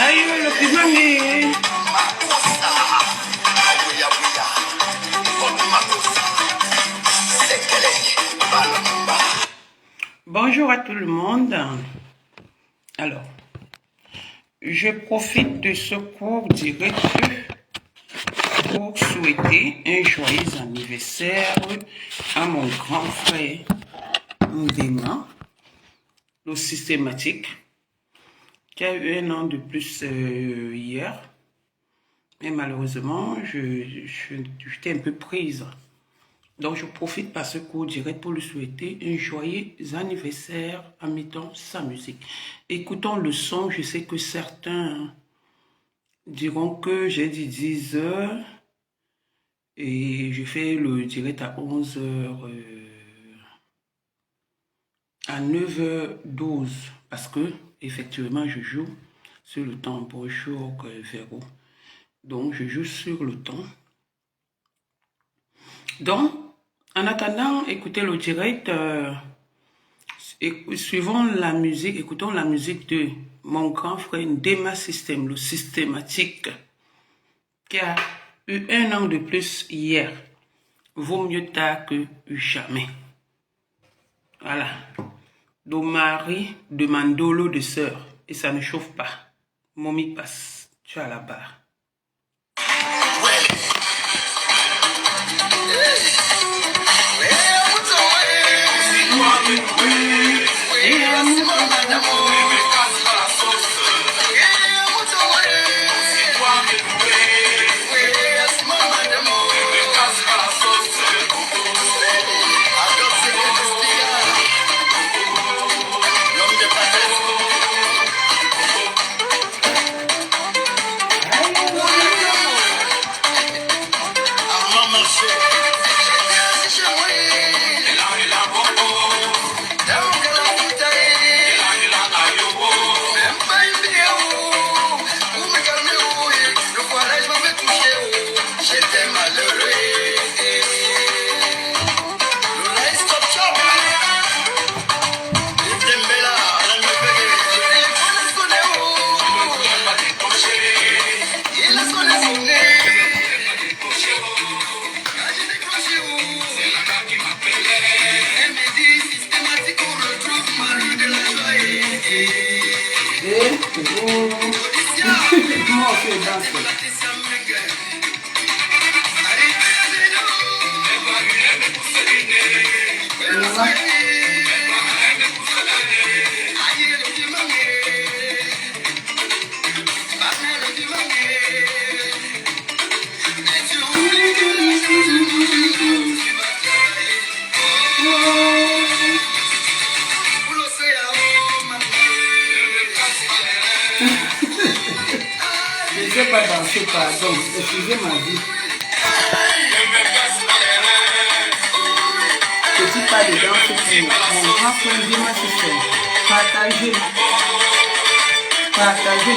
Aïe, le piment. Bonjour à tout le monde. Alors, je profite de ce cours direct pour souhaiter un joyeux anniversaire à mon grand frère Ndema, le systématique, qui a eu un an de plus hier. Mais malheureusement, j'étais un peu prise. Donc, je profite par ce cours direct pour lui souhaiter un joyeux anniversaire en mettant sa musique. Écoutons le son. Je sais que certains diront que j'ai dit 10 heures et je fais le direct à 11 heures, à 9h12 parce que, effectivement, je joue sur le temps. Bonjour, Véro. Donc, je joue sur le temps. Donc, en attendant, écoutez le direct, suivons la musique, écoutons la musique de mon grand frère Ndema System, le systématique, qui a eu un an de plus hier. Vaut mieux tard que jamais. Voilà. Do mari de Mandolo de sœur. Et ça ne chauffe pas. Mommy passe. Tu es à la barre. Je ne sais pas danser, pardon, excusez ma vie. Petit pas de danse pour mon grand frère Ndema System. Partagez,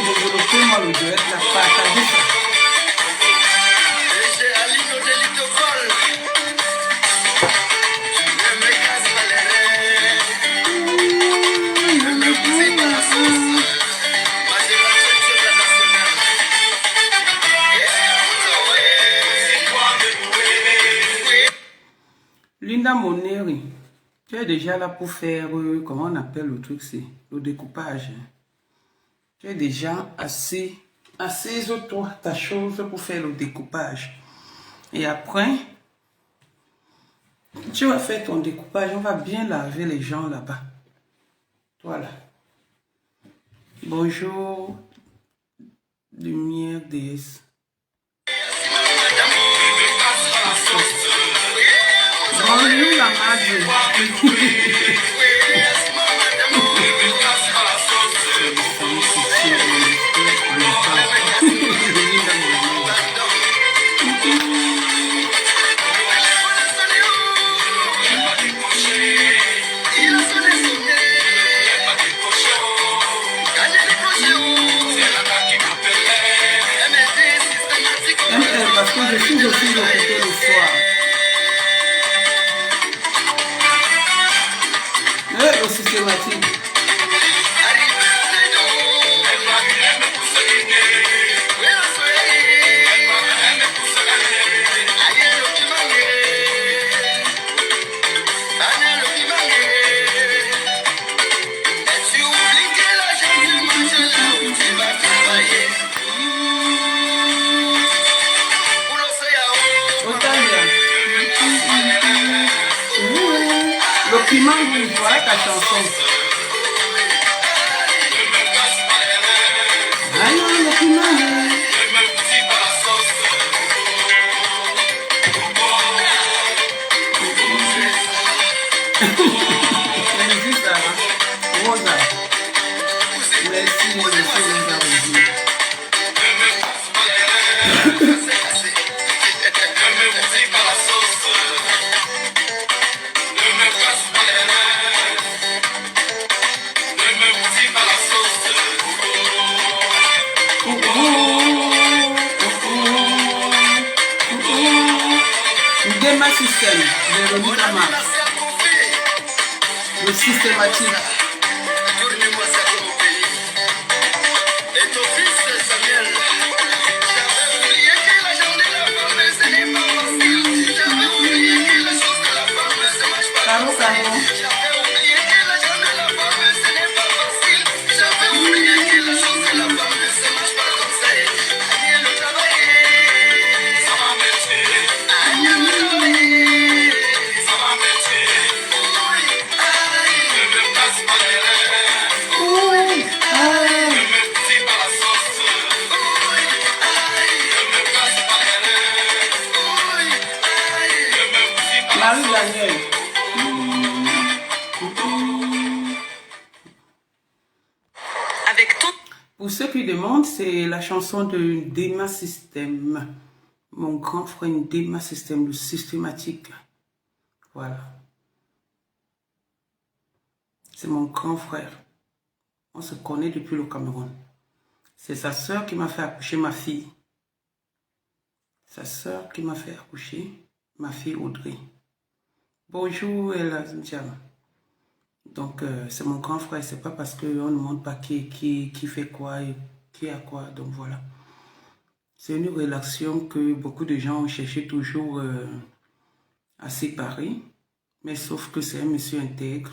développez-moi le direct, partagez ça. Linda Moneri, tu es déjà là pour faire, comment on appelle le truc, c'est le découpage. Tu es déjà assise-toi ta chose pour faire le découpage. Et après, tu vas faire ton découpage, on va bien laver les gens là-bas. Voilà. Bonjour, lumière déesse. Bonjour la madre. Parce que je suis aussi occupé le soir. oui, voilà ta chanson. Ah non, le piment, c'est juste ça, hein. Rosa. Merci, Rosa. Dema système, Véronique Amar. Le systématique. Caro, caro. Marie-Daniel. Pour ceux qui demandent, c'est la chanson de Dema System. Mon grand frère Dema System, le systématique. Voilà. C'est mon grand frère. On se connaît depuis le Cameroun. C'est sa sœur qui m'a fait accoucher ma fille. Sa sœur qui m'a fait accoucher ma fille Audrey. Bonjour, Elazim. Donc, c'est mon grand frère. C'est pas parce qu'on ne montre pas qui fait quoi et qui a quoi. Donc, voilà. C'est une relation que beaucoup de gens ont cherché toujours à séparer. Mais sauf que c'est un monsieur intègre.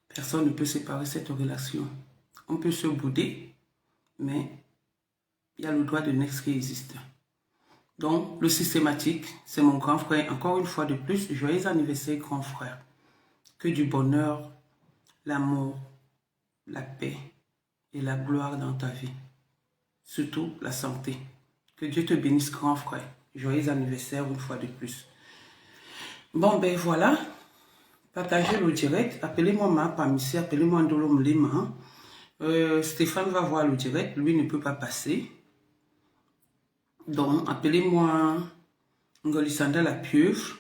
Personne ne peut séparer cette relation. On peut se bouder, mais il y a le droit de next qui existe. Donc, le systématique, c'est mon grand frère. Encore une fois de plus, joyeux anniversaire, grand frère. Que du bonheur, l'amour, la paix et la gloire dans ta vie. Surtout la santé. Que Dieu te bénisse, grand frère. Joyeux anniversaire une fois de plus. Bon, ben voilà. Partagez le direct. Appelez-moi Ma Pamissi, appelez-moi Ndolo Mlema. Stéphane va voir le direct. Lui ne peut pas passer. Donc, appelez-moi Ngolisanda la pieuvre.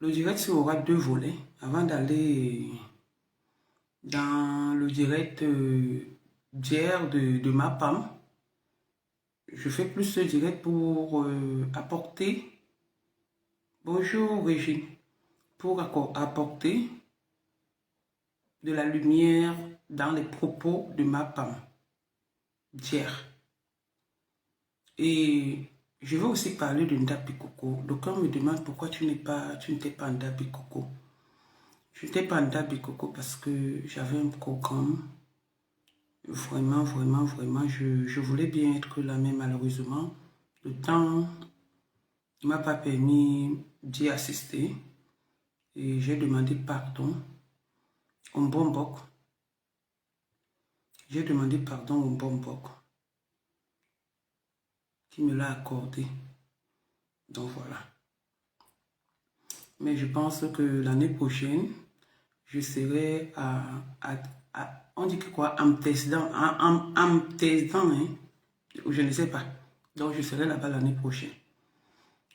Le direct aura 2 volets. Avant d'aller dans le direct d'hier de ma PAM, je fais plus ce direct pour apporter, bonjour Régine, pour apporter de la lumière dans les propos de ma PAM d'hier. Et je vais aussi parler de Ndapi Coco. D'aucuns me demandent pourquoi tu n'étais pas Ndapi Coco. Je n'étais pas Ndapi Coco parce que j'avais un programme. Vraiment, je voulais bien être là, mais malheureusement, le temps ne m'a pas permis d'y assister. Et j'ai demandé pardon au Bombok. J'ai demandé pardon au Bombok qui me l'a accordé. Donc voilà. Mais je pense que l'année prochaine, je serai on dit que quoi, Amsterdam, hein, je ne sais pas. Donc je serai là-bas l'année prochaine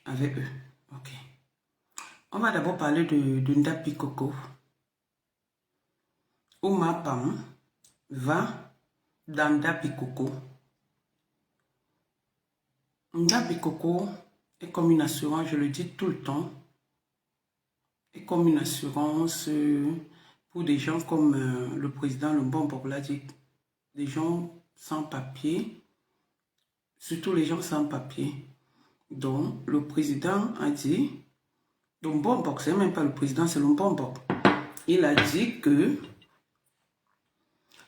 avec eux. Ok. On va d'abord parler de Ndapi Coco. Oma Pam va dans Ndapi Coco. Ndapi Coco est comme une assurance, je le dis tout le temps, est comme une assurance pour des gens comme le président Lumbombo l'a dit, des gens sans papier, surtout les gens sans papier. Donc le président a dit, Lumbombo, c'est même pas le président, c'est Lumbombo. Il a dit que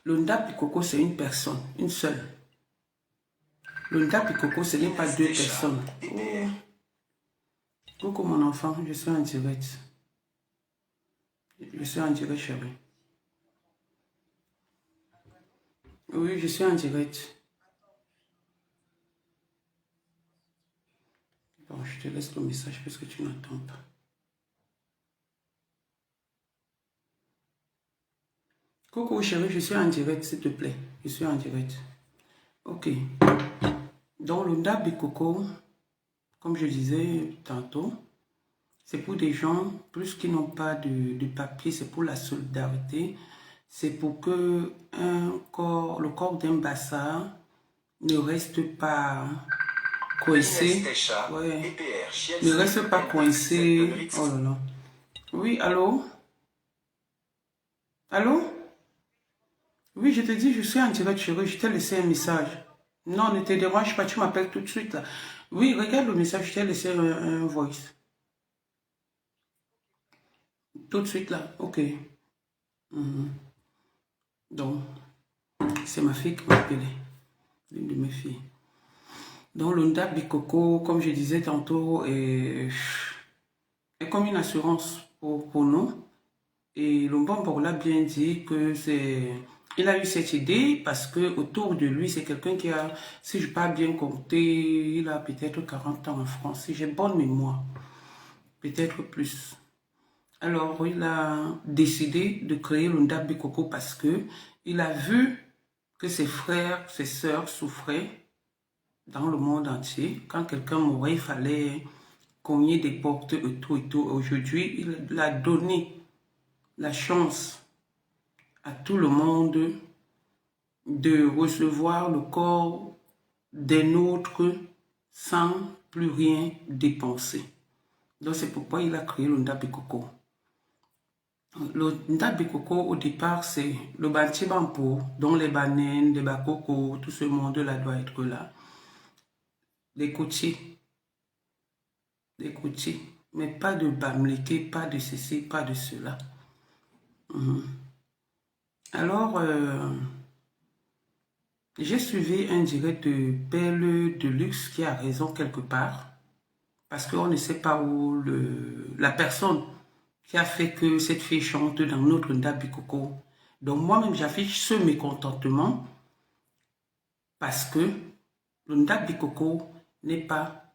le Ndapi Coco c'est une personne, une seule. Le Ndapi Coco, ce n'est pas 2 personnes. Oh. Coucou mon enfant, je suis en direct. Je suis en direct, chérie. Oui, je suis en direct. Bon, je te laisse le message parce que tu n'entends pas. Coucou chérie, je suis en direct, s'il te plaît. Je suis en direct. Ok. Donc, le Ndabi Coco, comme je disais tantôt, c'est pour des gens, plus qui n'ont pas de papier, c'est pour la solidarité. C'est pour que le corps d'un bassa ne reste pas coincé. Ouais. Ne reste pas coincé. Oh là là. Oui, allô? Allô? Oui, je te dis, je suis en direct, chérie, je t'ai laissé un message. Non, ne te dérange pas, tu m'appelles tout de suite là. Oui, regarde le message, je t'ai laissé un voice. Tout de suite là, ok. Mhm. Donc, c'est ma fille qui m'a appelé, l'une de mes filles. Donc, le Ndabi Coco, comme je disais tantôt, est comme une assurance pour nous. Et le bon l'a bien dit que c'est... Il a eu cette idée parce que autour de lui, c'est quelqu'un qui a, si je ne pas bien compter, il a peut-être 40 ans en France, si j'ai bonne mémoire, peut-être plus. Alors, il a décidé de créer le Ndabi Coco parce que il a vu que ses frères, ses sœurs souffraient dans le monde entier. Quand quelqu'un mourait, il fallait cogner des portes et tout et tout. Aujourd'hui, il a donné la chance à tout le monde de recevoir le corps d'un autre sans plus rien dépenser. Donc c'est pourquoi il a créé le Ndabi Coco. Le Ndabi Coco au départ c'est le Banti Bampo, dont les bananes, les bakoko, tout ce monde-là doit être là. Les côtiers. Les côtiers. Mais pas de bamleke, pas de ceci, pas de cela. Alors, j'ai suivi un direct de Perle de Luxe qui a raison quelque part. Parce qu'on ne sait pas où la personne qui a fait que cette fille chante dans notre Ndabi Coco. Donc moi-même, j'affiche ce mécontentement parce que le Ndabi Coco n'est pas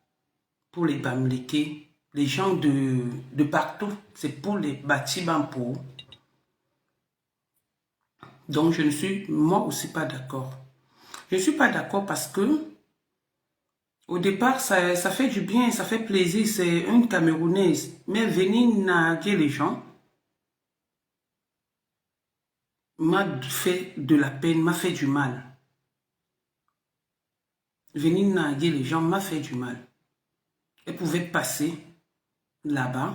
pour les Bamleke, les gens de partout. C'est pour les Batibampo. Donc je ne suis moi aussi pas d'accord. Je ne suis pas d'accord parce que au départ, ça fait du bien, ça fait plaisir. C'est une Camerounaise. Mais venir naguer les gens m'a fait de la peine, m'a fait du mal. Venir naguer les gens m'a fait du mal. Elle pouvait passer là-bas.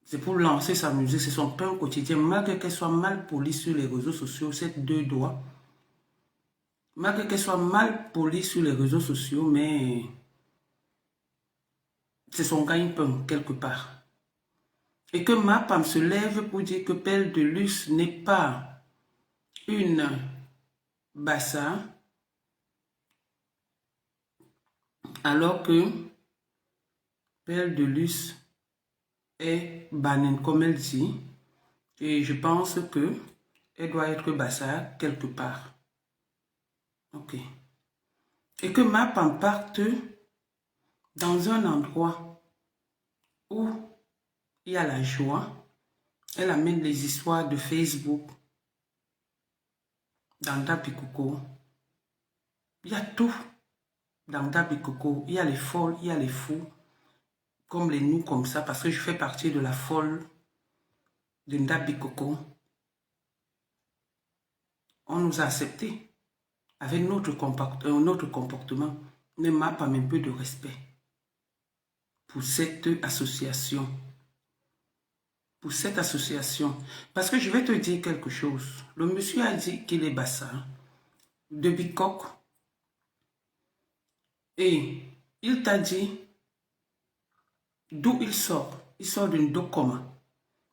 C'est pour lancer sa musique, c'est son pain quotidien. Malgré qu'elle soit mal polie sur les réseaux sociaux, cette deux doigts. Malgré qu'elle soit mal polie sur les réseaux sociaux, mais c'est son gagne-pain quelque part. Et que ma femme se lève pour dire que Pelle de Luxe n'est pas une bassa, alors que Pelle de Luxe est banane comme elle dit. Et je pense que elle doit être bassa quelque part. Ok. Et que ma femme parte dans un endroit où il y a la joie. Elle amène les histoires de Facebook dans Ndabi Coco. Il y a tout dans Ndabi Coco. Il y a les folles, il y a les fous. Comme les nous, comme ça, parce que je fais partie de la folle de Ndabi Coco. On nous a acceptés avec notre comportement. Ne m'a pas un peu de respect pour cette association. Pour cette association. Parce que je vais te dire quelque chose. Le monsieur a dit qu'il est bassa de Bikok. Et il t'a dit d'où il sort. Il sort d'une Dokoma.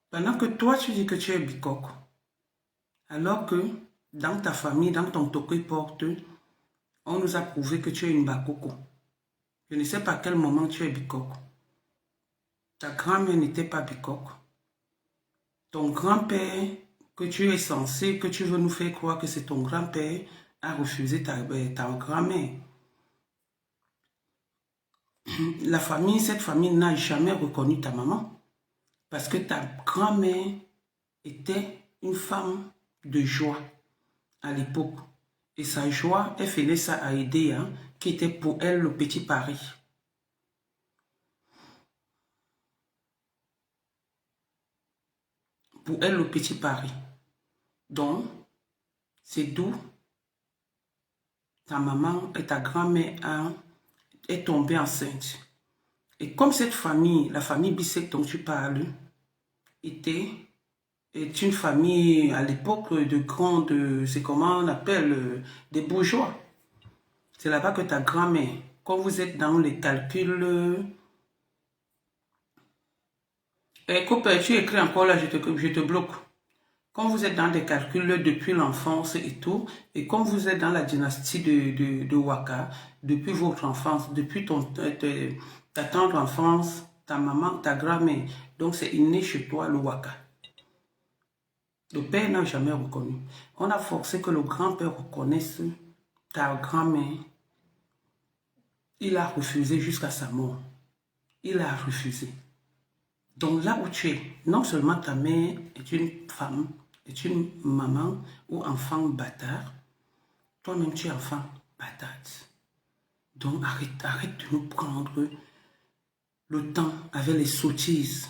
Pendant que toi, tu dis que tu es Bikok. Alors que dans ta famille, dans ton toque porte, on nous a prouvé que tu es une Bakoko. Je ne sais pas à quel moment tu es Bikok. Ta grand-mère n'était pas Bikok. ton grand-père, que tu es censé, que tu veux nous faire croire que c'est ton grand-père, a refusé ta grand-mère. La famille, cette famille n'a jamais reconnu ta maman parce que ta grand-mère était une femme de joie à l'époque. Et sa joie, elle faisait ça à aider, hein, qui était pour elle le petit Paris. Pour elle, le petit Paris. Donc, c'est d'où ta maman et ta grand-mère est tombée enceinte. Et comme cette famille, la famille Bissek dont tu parles, est une famille à l'époque de grandes, c'est comment on appelle, des bourgeois. C'est là-bas que ta grand-mère, quand vous êtes dans les calculs, coupe, tu écris encore là, je te bloque. Quand vous êtes dans des calculs depuis l'enfance et tout, et comme vous êtes dans la dynastie de Waka, depuis votre enfance, depuis ta tendre enfance, ta maman, ta grand-mère, donc c'est inné chez toi le Waka. Le père n'a jamais reconnu. On a forcé que le grand-père reconnaisse ta grand-mère. Il a refusé jusqu'à sa mort. Il a refusé. Donc là où tu es, non seulement ta mère est une femme, est une maman ou enfant bâtard, toi-même tu es enfant bâtard. Donc arrête de nous prendre le temps avec les sottises.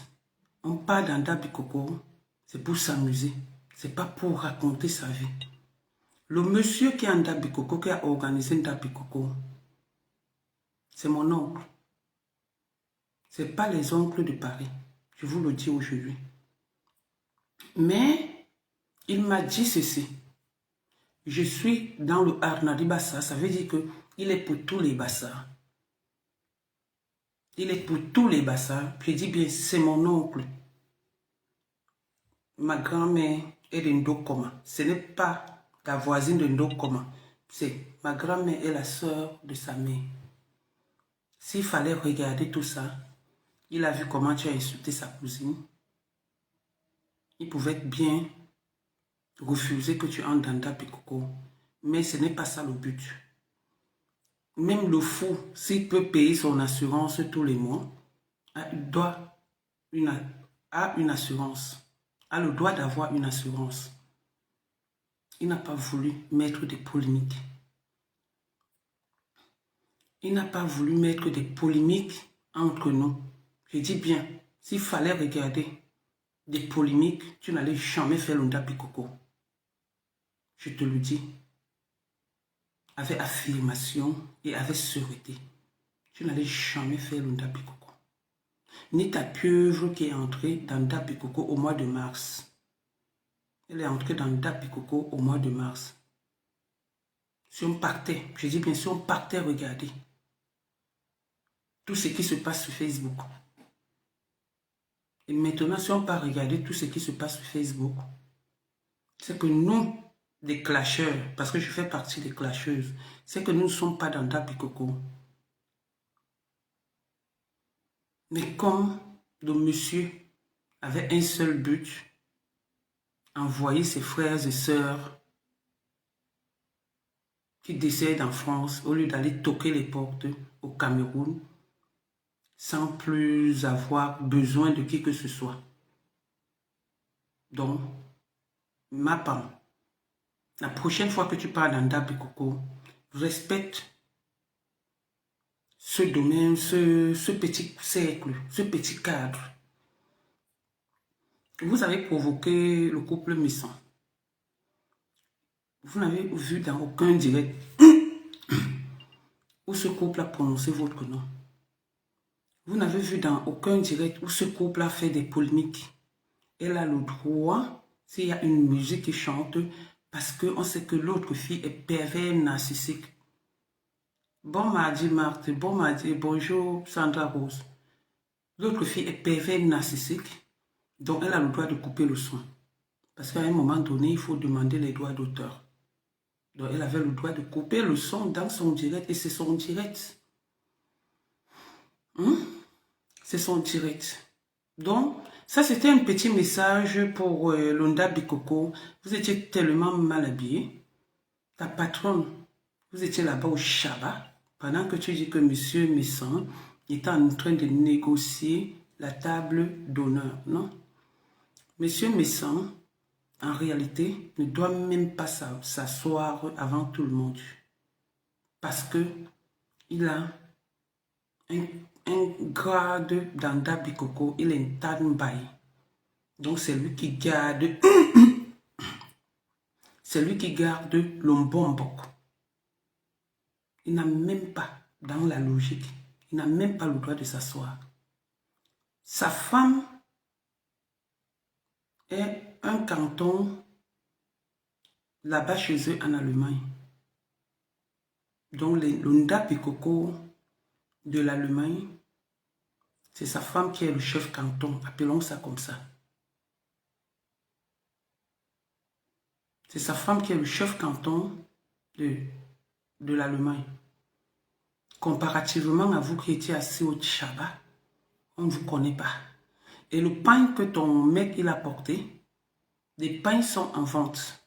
On part dans Dabikoko, c'est pour s'amuser, c'est pas pour raconter sa vie. Le monsieur qui est en Dabikoko, qui a organisé Dabikoko, c'est mon oncle. C'est pas les oncles de Paris, je vous le dis aujourd'hui. Mais il m'a dit ceci. Je suis dans le Arnadi Bassa, ça veut dire qu'il est pour tous les Bassas. Il est pour tous les Bassas. Je dis bien, c'est mon oncle. Ma grand-mère est de Ndokoma. Ce n'est pas ta voisine de Ndokoma. C'est ma grand-mère est la sœur de sa mère. S'il fallait regarder tout ça, il a vu comment tu as insulté sa cousine. Il pouvait bien refuser que tu entres dans Dabikoko. Mais ce n'est pas ça le but. Même le fou, s'il peut payer son assurance tous les mois, a une assurance, a le droit d'avoir une assurance. Il n'a pas voulu mettre des polémiques. Il n'a pas voulu mettre des polémiques entre nous. Je dis bien, s'il fallait regarder des polémiques, tu n'allais jamais faire le Dabikoko. Je te le dis. Avec affirmation et avec sûreté. Tu n'allais jamais faire le Dabikoko. Ni ta pieuvre qui est entrée dans Dabikoko au mois de mars. Elle est entrée dans Dabikoko au mois de mars. Si on partait, je dis bien si on partait regarder tout ce qui se passe sur Facebook. Et maintenant, si on part regarder tout ce qui se passe sur Facebook, c'est que nous, des clasheurs, parce que je fais partie des clasheuses, c'est que nous ne sommes pas dans Dabikoko. Mais comme le monsieur avait un seul but, envoyer ses frères et sœurs qui décèdent en France, au lieu d'aller toquer les portes au Cameroun, sans plus avoir besoin de qui que ce soit. Donc, ma femme, la prochaine fois que tu parles dans Dabikoko, respecte ce domaine, ce petit cercle, ce petit cadre. Vous avez provoqué le couple Misson. Vous n'avez vu dans aucun direct où ce couple a prononcé votre nom. Vous n'avez vu dans aucun direct où ce couple a fait des polémiques. Elle a le droit, s'il y a une musique qui chante, parce qu'on sait que l'autre fille est pervers narcissique. Bon mardi Marthe, bon mardi, bonjour Sandra Rose. L'autre fille est pervers narcissique, donc elle a le droit de couper le son. Parce qu'à un moment donné, il faut demander les droits d'auteur. Donc elle avait le droit de couper le son dans son direct, et c'est son direct. C'est son direct. Donc, Ça, c'était un petit message pour Londa Bikoko. Vous étiez tellement mal habillé. Ta patronne, vous étiez là-bas au Shabbat, pendant que tu dis que Monsieur Messon était en train de négocier la table d'honneur, non? Monsieur Messon, en réalité, ne doit même pas s'asseoir avant tout le monde. Parce que il a un grade dans Dabikoko, il est un Tanbai. Donc c'est lui qui garde c'est lui qui garde l'ombombok. Il n'a même pas, dans la logique, il n'a même pas le droit de s'asseoir. Sa femme est un canton là-bas chez eux en Allemagne. Donc le Ndapikoko de l'Allemagne, c'est sa femme qui est le chef canton, appelons ça comme ça. C'est sa femme qui est le chef canton de l'Allemagne. Comparativement à vous qui étiez assis au Shabbat, on ne vous connaît pas. Et le pain que ton mec il a porté, les pains sont en vente.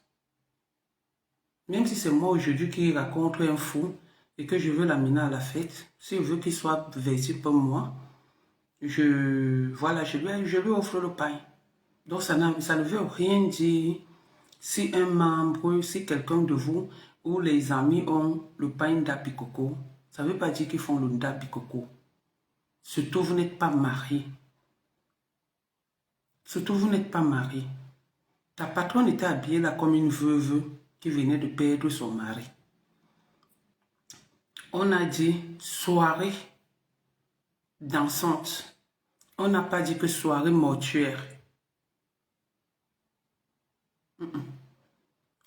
Même si c'est moi aujourd'hui qui raconte un fou et que je veux l'amener à la fête, si je veux qu'il soit vêtu comme moi, je lui offre le pain. Donc ça ne veut rien dire si un membre, si quelqu'un de vous ou les amis ont le pain d'Abikoko, ça ne veut pas dire qu'ils font le d'Abikoko. Surtout vous n'êtes pas marié. Surtout vous n'êtes pas marié. Ta patronne était habillée là comme une veuve qui venait de perdre son mari. On a dit soirée dansante. On n'a pas dit que soirée mortuaire.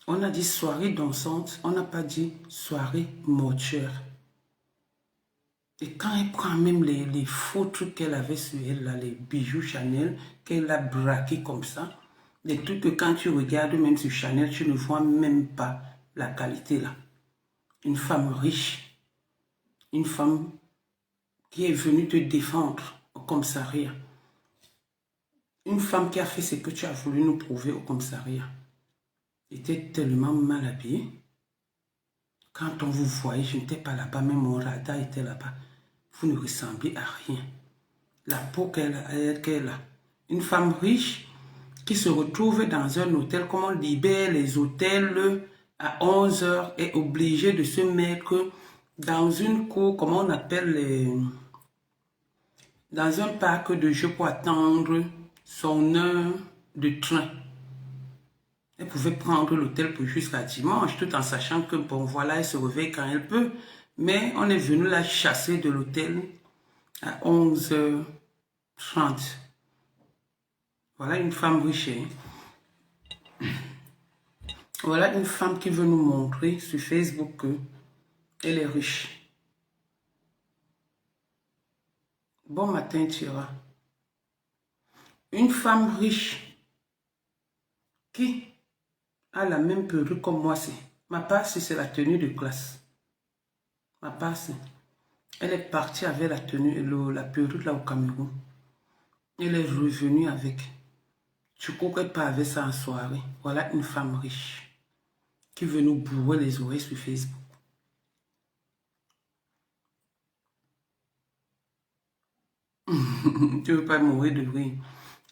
On a dit soirée dansante, on n'a pas dit soirée mortuaire. Et quand elle prend même les faux trucs qu'elle avait sur elle, là, les bijoux Chanel, qu'elle a braqués comme ça, des trucs que quand tu regardes même sur Chanel, tu ne vois même pas la qualité là. Une femme riche, une femme qui est venue te défendre au commissariat. Une femme qui a fait ce que tu as voulu nous prouver au commissariat. Était tellement mal habillée. Quand on vous voyait, je n'étais pas là-bas, même mon radar était là-bas. Vous ne ressemblez à rien. La peau qu'elle a. Une femme riche qui se retrouve dans un hôtel, comme on libère les hôtels à 11 h, est obligée de se mettre dans une cour, comment on appelle dans un parc de jeux pour attendre son heure de train. Elle pouvait prendre l'hôtel pour jusqu'à dimanche, tout en sachant que, bon, voilà, elle se réveille quand elle peut. Mais on est venu la chasser de l'hôtel à 11h30. Voilà une femme riche. Voilà une femme qui veut nous montrer sur Facebook qu'elle est riche. Bon matin, Tira. Une femme riche qui a la même perruque comme moi, c'est ma passe, c'est la tenue de classe. Ma passe, elle est partie avec la tenue, la perruque là au Cameroun. Elle est revenue avec. Tu ne courrais pas avec ça en soirée. Voilà une femme riche qui veut nous bourrer les oreilles sur Facebook. Tu ne veux pas mourir de rire.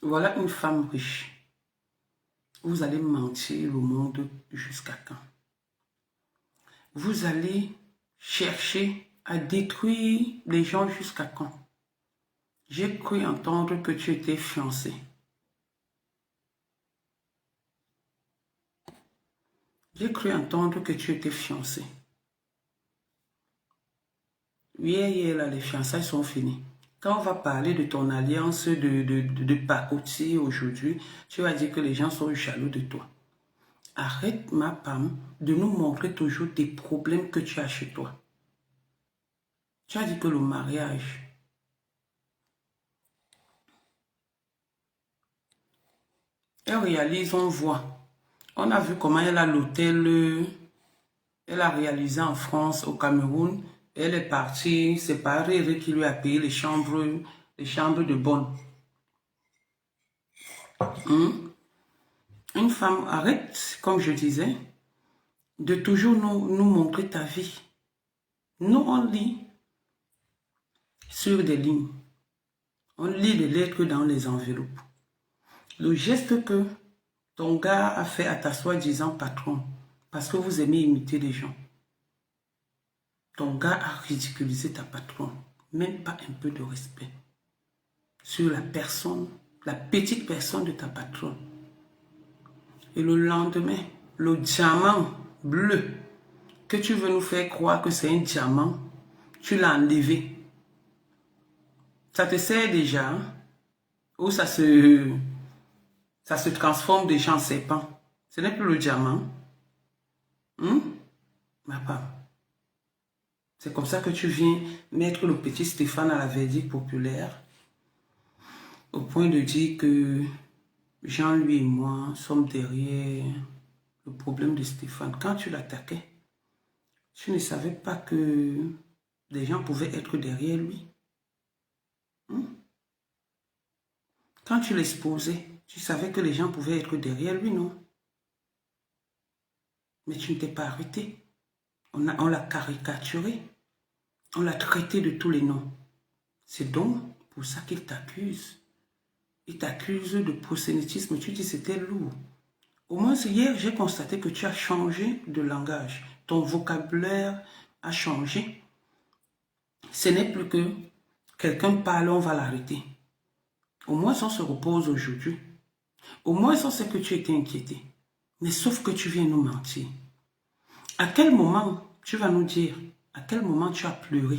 Voilà une femme riche. Vous allez mentir le monde jusqu'à quand? Vous allez chercher à détruire les gens jusqu'à quand? J'ai cru entendre que tu étais fiancé. J'ai cru entendre que tu étais fiancé. Oui, là, les fiançailles sont finies. Quand on va parler de ton alliance de pacotier aujourd'hui, tu vas dire que les gens sont jaloux de toi. Arrête, ma femme, de nous montrer toujours des problèmes que tu as chez toi. Tu as dit que le mariage, elle réalise, on voit. On a vu comment elle a l'hôtel, elle a réalisé en France, au Cameroun. Elle est partie, c'est Paris qui lui a payé les chambres de bonne. Une femme, arrête, comme je disais, de toujours nous montrer ta vie. Nous, on lit sur des lignes. On lit les lettres dans les enveloppes. Le geste que ton gars a fait à ta soi-disant patron, parce que vous aimez imiter les gens. Ton gars a ridiculisé ta patronne. Même pas un peu de respect sur la personne, la petite personne de ta patronne. Et le lendemain, le diamant bleu que tu veux nous faire croire que c'est un diamant, tu l'as enlevé. Ça te sert déjà, hein? Ou ça se transforme déjà en serpent. Ce n'est plus le diamant. Ma femme. C'est comme ça que tu viens mettre le petit Stéphane à la verdict populaire, au point de dire que Jean, lui et moi sommes derrière le problème de Stéphane. Quand tu l'attaquais, tu ne savais pas que des gens pouvaient être derrière lui. Quand tu l'exposais, tu savais que les gens pouvaient être derrière lui, non? Mais tu ne t'es pas arrêté. On l'a caricaturé. On l'a traité de tous les noms. C'est donc pour ça qu'il t'accuse. Il t'accuse de prosélytisme. Tu dis c'était lourd. Au moins hier, j'ai constaté que tu as changé de langage. Ton vocabulaire a changé. Ce n'est plus que quelqu'un parle, on va l'arrêter. Au moins, on se repose aujourd'hui. Au moins, on sait que tu étais inquiété. Mais sauf que tu viens nous mentir. À quel moment tu vas nous dire, à quel moment tu as pleuré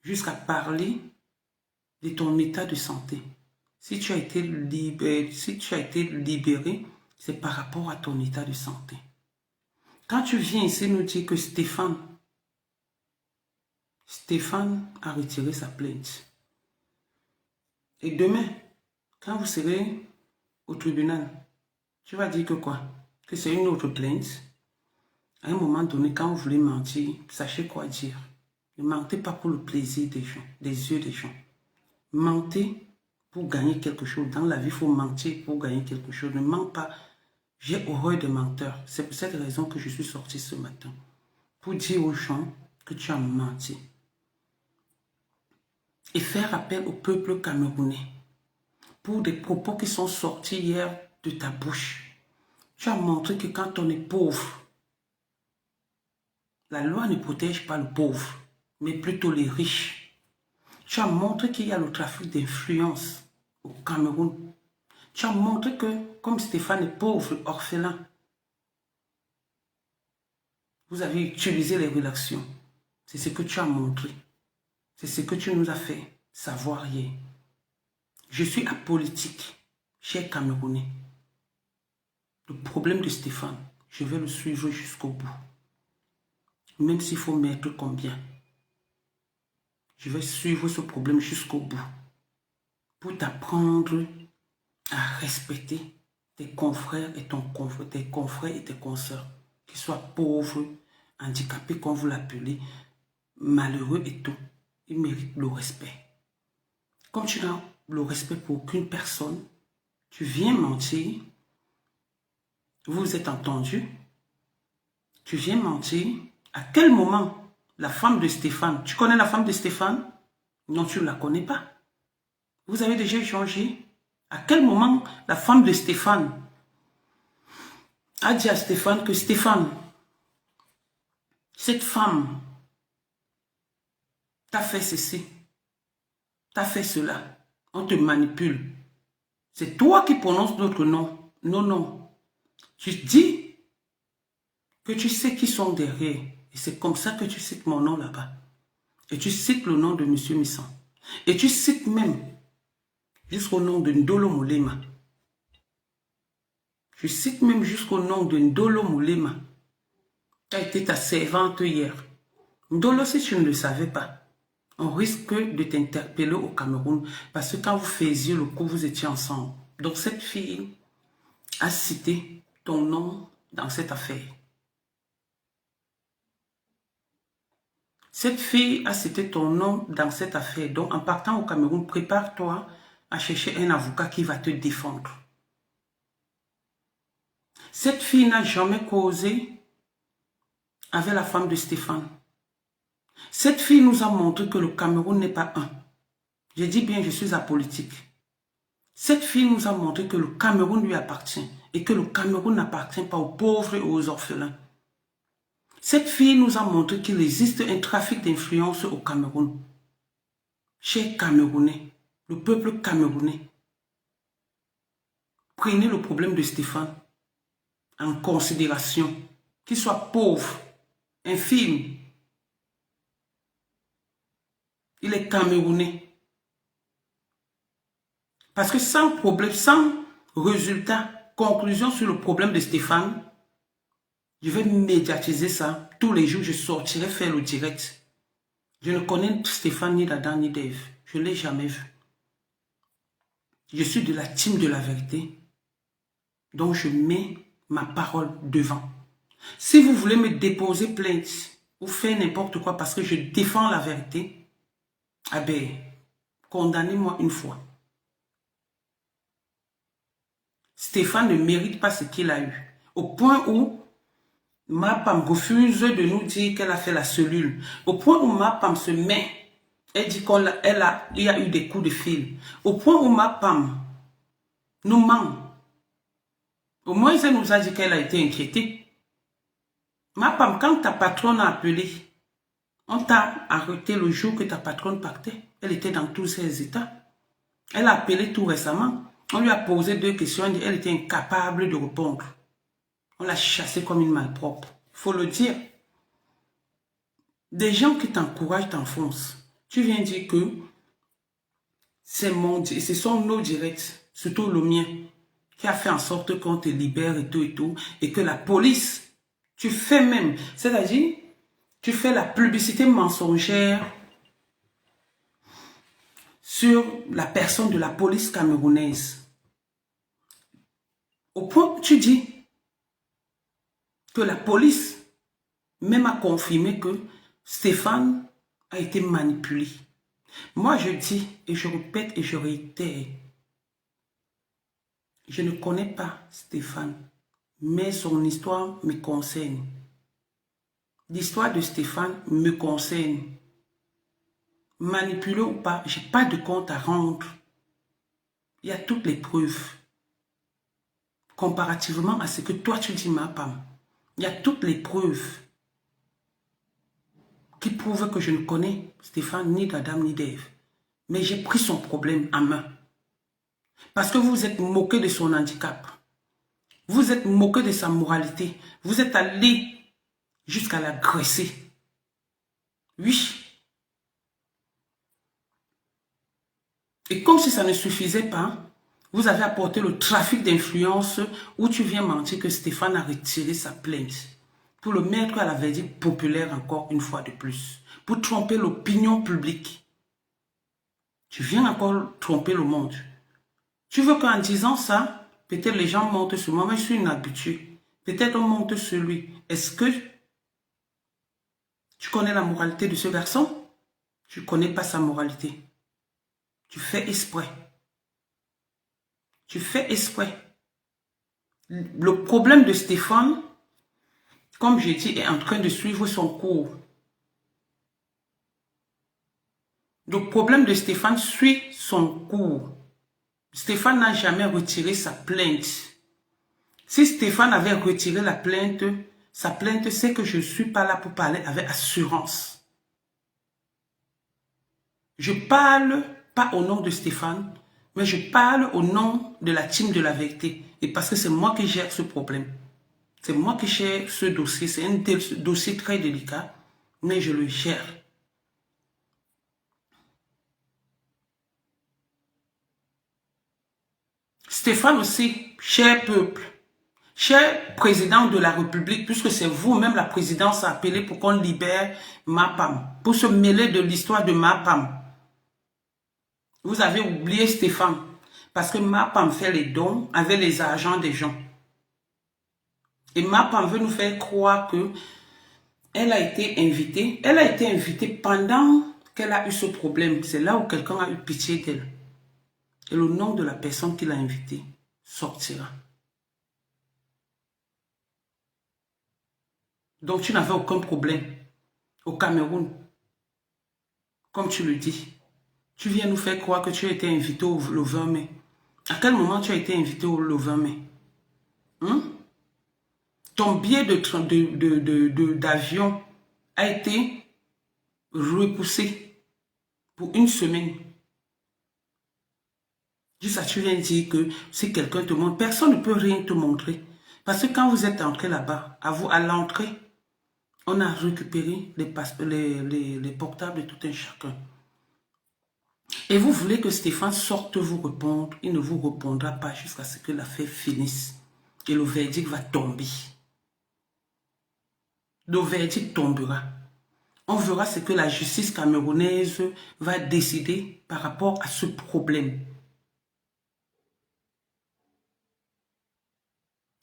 jusqu'à parler de ton état de santé? Si tu as été libéré, c'est par rapport à ton état de santé. Quand tu viens ici nous dire que Stéphane a retiré sa plainte. Et demain, quand vous serez au tribunal, tu vas dire que quoi? Que c'est une autre plainte. À un moment donné, quand vous voulez mentir, sachez quoi dire. Ne mentez pas pour le plaisir des gens, des yeux des gens. Mentez pour gagner quelque chose. Dans la vie, il faut mentir pour gagner quelque chose. Ne mens pas. J'ai horreur des menteurs. C'est pour cette raison que je suis sorti ce matin. Pour dire aux gens que tu as menti. Et faire appel au peuple camerounais. Pour des propos qui sont sortis hier de ta bouche. Tu as montré que quand on est pauvre, la loi ne protège pas le pauvre, mais plutôt les riches. Tu as montré qu'il y a le trafic d'influence au Cameroun. Tu as montré que, comme Stéphane est pauvre, orphelin, vous avez utilisé les relations. C'est ce que tu as montré. C'est ce que tu nous as fait savoir hier. Je suis apolitique, cher Camerounais. Le problème de Stéphane, je vais le suivre jusqu'au bout. Même s'il faut mettre combien. Je vais suivre ce problème jusqu'au bout. Pour t'apprendre à respecter tes confrères et tes confrères et tes consoeurs. Qu'ils soient pauvres, handicapés, comme vous l'appelez, malheureux et tout. Ils méritent le respect. Comme tu n'as le respect pour aucune personne, tu viens mentir. Vous êtes entendu. Tu viens mentir. À quel moment la femme de Stéphane, tu connais la femme de Stéphane? Non, tu ne la connais pas. Vous avez déjà échangé. À quel moment la femme de Stéphane a dit à Stéphane que Stéphane, cette femme t'a fait ceci, t'a fait cela, on te manipule. C'est toi qui prononces notre nom. Non, non. Tu dis que tu sais qui sont derrière. Et c'est comme ça que tu cites mon nom là-bas. Et tu cites le nom de M. Missan. Et tu cites même jusqu'au nom de Ndolo Moulema. Je cite même jusqu'au nom de Ndolo Moulema, qui a été ta servante hier. Ndolo, si tu ne le savais pas, on risque de t'interpeller au Cameroun parce que quand vous faisiez le coup, vous étiez ensemble. Donc cette fille a cité ton nom dans cette affaire. Cette fille a cité ton nom dans cette affaire. Donc en partant au Cameroun, prépare-toi à chercher un avocat qui va te défendre. Cette fille n'a jamais causé avec la femme de Stéphane. Cette fille nous a montré que le Cameroun n'est pas un. Je dis bien, je suis apolitique. Cette fille nous a montré que le Cameroun lui appartient et que le Cameroun n'appartient pas aux pauvres et aux orphelins. Cette fille nous a montré qu'il existe un trafic d'influence au Cameroun. Chers Camerounais, le peuple camerounais, prenez le problème de Stéphane en considération, qu'il soit pauvre, infime. Il est Camerounais. Parce que sans problème, sans résultat, conclusion sur le problème de Stéphane, je vais médiatiser ça. Tous les jours, je sortirai faire le direct. Je ne connais Stéphane ni d'Adam ni d'Ève. Je ne l'ai jamais vu. Je suis de la team de la vérité. Donc, je mets ma parole devant. Si vous voulez me déposer plainte ou faire n'importe quoi parce que je défends la vérité, ah ben, condamnez-moi une fois. Stéphane ne mérite pas ce qu'il a eu. Au point où Mapam refuse de nous dire qu'elle a fait la cellule. Au point où Mapam se met, elle dit qu'il y a eu des coups de fil. Au point où Mapam nous ment. Au moins, elle nous a dit qu'elle a été inquiétée. Mapam, quand ta patronne a appelé, on t'a arrêté le jour que ta patronne partait. Elle était dans tous ses états. Elle a appelé tout récemment. On lui a posé 2 questions. Elle était incapable de répondre. On l'a chassée comme une malpropre. Il faut le dire. Des gens qui t'encouragent t'enfoncent. Tu viens dire que ce sont nos directs, surtout le mien, qui a fait en sorte qu'on te libère et tout, et que la police, tu fais même, c'est-à-dire, tu fais la publicité mensongère sur la personne de la police camerounaise. Au point où tu dis que la police même a confirmé que Stéphane a été manipulé. Moi, je dis, et je répète et je réitère, je ne connais pas Stéphane, mais son histoire me concerne. L'histoire de Stéphane me concerne. Manipulé ou pas, je n'ai pas de compte à rendre. Il y a toutes les preuves. Comparativement à ce que toi tu dis, Mapam, il y a toutes les preuves qui prouvent que je ne connais Stéphane ni d'Adam ni d'Ève. Mais j'ai pris son problème en main. Parce que vous vous êtes moqué de son handicap. Vous êtes moqué de sa moralité. Vous êtes allé jusqu'à l'agresser. Oui. Et comme si ça ne suffisait pas, vous avez apporté le trafic d'influence où tu viens mentir que Stéphane a retiré sa plainte pour le mettre à la verdict populaire encore une fois de plus, pour tromper l'opinion publique. Tu viens encore tromper le monde. Tu veux qu'en disant ça, peut-être les gens montent sur moi, mais je suis une habituée. Peut-être on monte sur lui. Est-ce que tu connais la moralité de ce garçon? Tu ne connais pas sa moralité. Tu fais exprès. Tu fais exprès. Le problème de Stéphane, comme j'ai dit, est en train de suivre son cours. Le problème de Stéphane suit son cours. Stéphane n'a jamais retiré sa plainte. Si Stéphane avait retiré la plainte, sa plainte, c'est que je ne suis pas là pour parler avec assurance. Je parle pas au nom de Stéphane, mais je parle au nom de la team de la vérité. Et parce que c'est moi qui gère ce problème. C'est moi qui gère ce dossier. C'est un dossier très délicat, mais je le gère. Stéphane aussi, cher peuple, cher président de la République, puisque c'est vous-même la présidence a appelé pour qu'on libère Mapam, pour se mêler de l'histoire de Mapam. Vous avez oublié Stéphane, parce que Mapam fait les dons avec les argents des gens. Et Mapam veut nous faire croire que elle a été invitée. Elle a été invitée pendant qu'elle a eu ce problème. C'est là où quelqu'un a eu pitié d'elle. et le nom de la personne qui l'a invité sortira. Donc tu n'avais aucun problème au Cameroun, comme tu le dis. Tu viens nous faire croire que tu as été invité le 20 mai. À quel moment tu as été invité le 20 mai? Ton billet d'avion a été repoussé pour une semaine. Juste ça, tu viens dire que si quelqu'un te montre, personne ne peut rien te montrer. Parce que quand vous êtes entré là-bas, à l'entrée, on a récupéré les portables de tout un chacun. Et vous voulez que Stéphane sorte vous répondre, il ne vous répondra pas jusqu'à ce que l'affaire finisse. Et le verdict va tomber. Le verdict tombera. On verra ce que la justice camerounaise va décider par rapport à ce problème.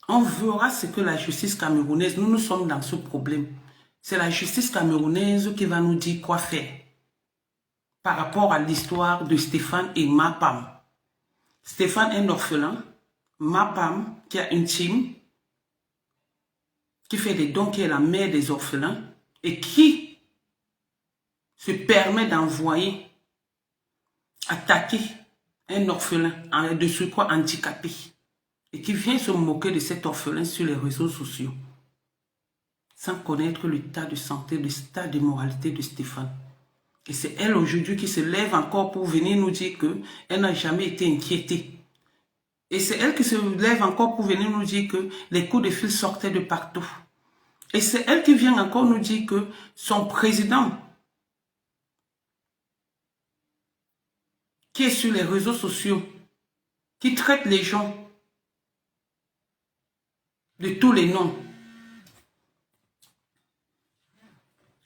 On verra ce que la justice camerounaise, nous sommes dans ce problème. C'est la justice camerounaise qui va nous dire quoi faire par rapport à l'histoire de Stéphane et Mapam. Stéphane est un orphelin, Mapam qui a une team, qui fait des dons, qui est la mère des orphelins et qui se permet d'envoyer, attaquer un orphelin de surcroît handicapé et qui vient se moquer de cet orphelin sur les réseaux sociaux sans connaître l'état de santé, l'état de moralité de Stéphane. Et c'est elle aujourd'hui qui se lève encore pour venir nous dire qu'elle n'a jamais été inquiétée. Et c'est elle qui se lève encore pour venir nous dire que les coups de fil sortaient de partout. Et c'est elle qui vient encore nous dire que son président, qui est sur les réseaux sociaux, qui traite les gens de tous les noms,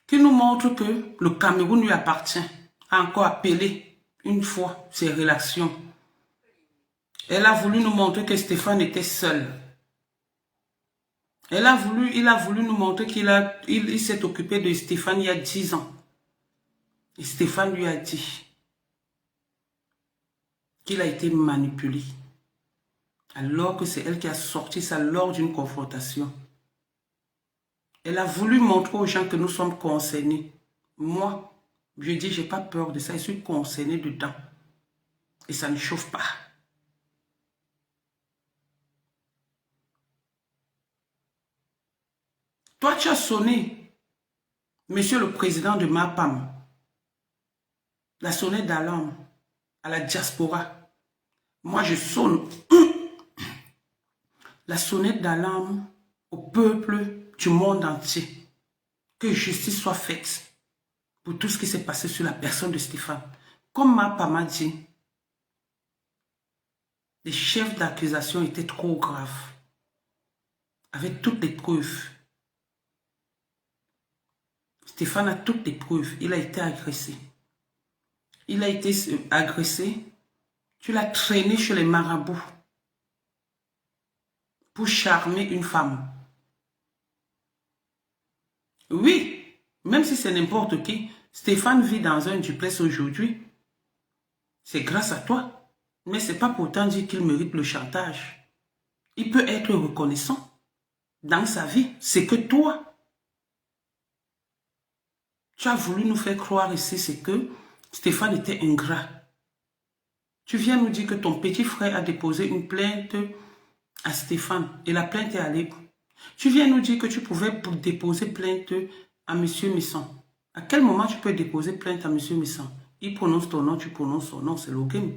qui nous montre que le Cameroun lui appartient, a encore appelé une fois ses relations. Elle a voulu nous montrer que Stéphane était seul. Il a voulu nous montrer qu'il s'est occupé de Stéphane il y a 10 ans. Et Stéphane lui a dit qu'il a été manipulé. Alors que c'est elle qui a sorti ça lors d'une confrontation. Elle a voulu montrer aux gens que nous sommes concernés. Moi, je dis, je n'ai pas peur de ça, je suis concerné dedans. Et ça ne chauffe pas. Toi, tu as sonné, monsieur le président de Mapam, la sonnette d'alarme à la diaspora. Moi, je sonne la sonnette d'alarme au peuple du monde entier. Que justice soit faite pour tout ce qui s'est passé sur la personne de Stéphane. Comme Mapam a dit, les chefs d'accusation étaient trop graves. Avec toutes les preuves. Stéphane a toutes les preuves. Il a été agressé. Il a été agressé. Tu l'as traîné chez les marabouts pour charmer une femme. Oui, même si c'est n'importe qui, Stéphane vit dans un duplex aujourd'hui. C'est grâce à toi. Mais ce n'est pas pourtant dire qu'il mérite le chantage. Il peut être reconnaissant dans sa vie. C'est que toi, tu as voulu nous faire croire ici, c'est que Stéphane était ingrat. Tu viens nous dire que ton petit frère a déposé une plainte à Stéphane et la plainte est allée. Tu viens nous dire que tu pouvais déposer plainte à M. Misson. À quel moment tu peux déposer plainte à M. Misson? Il prononce ton nom, tu prononces son nom, c'est le game.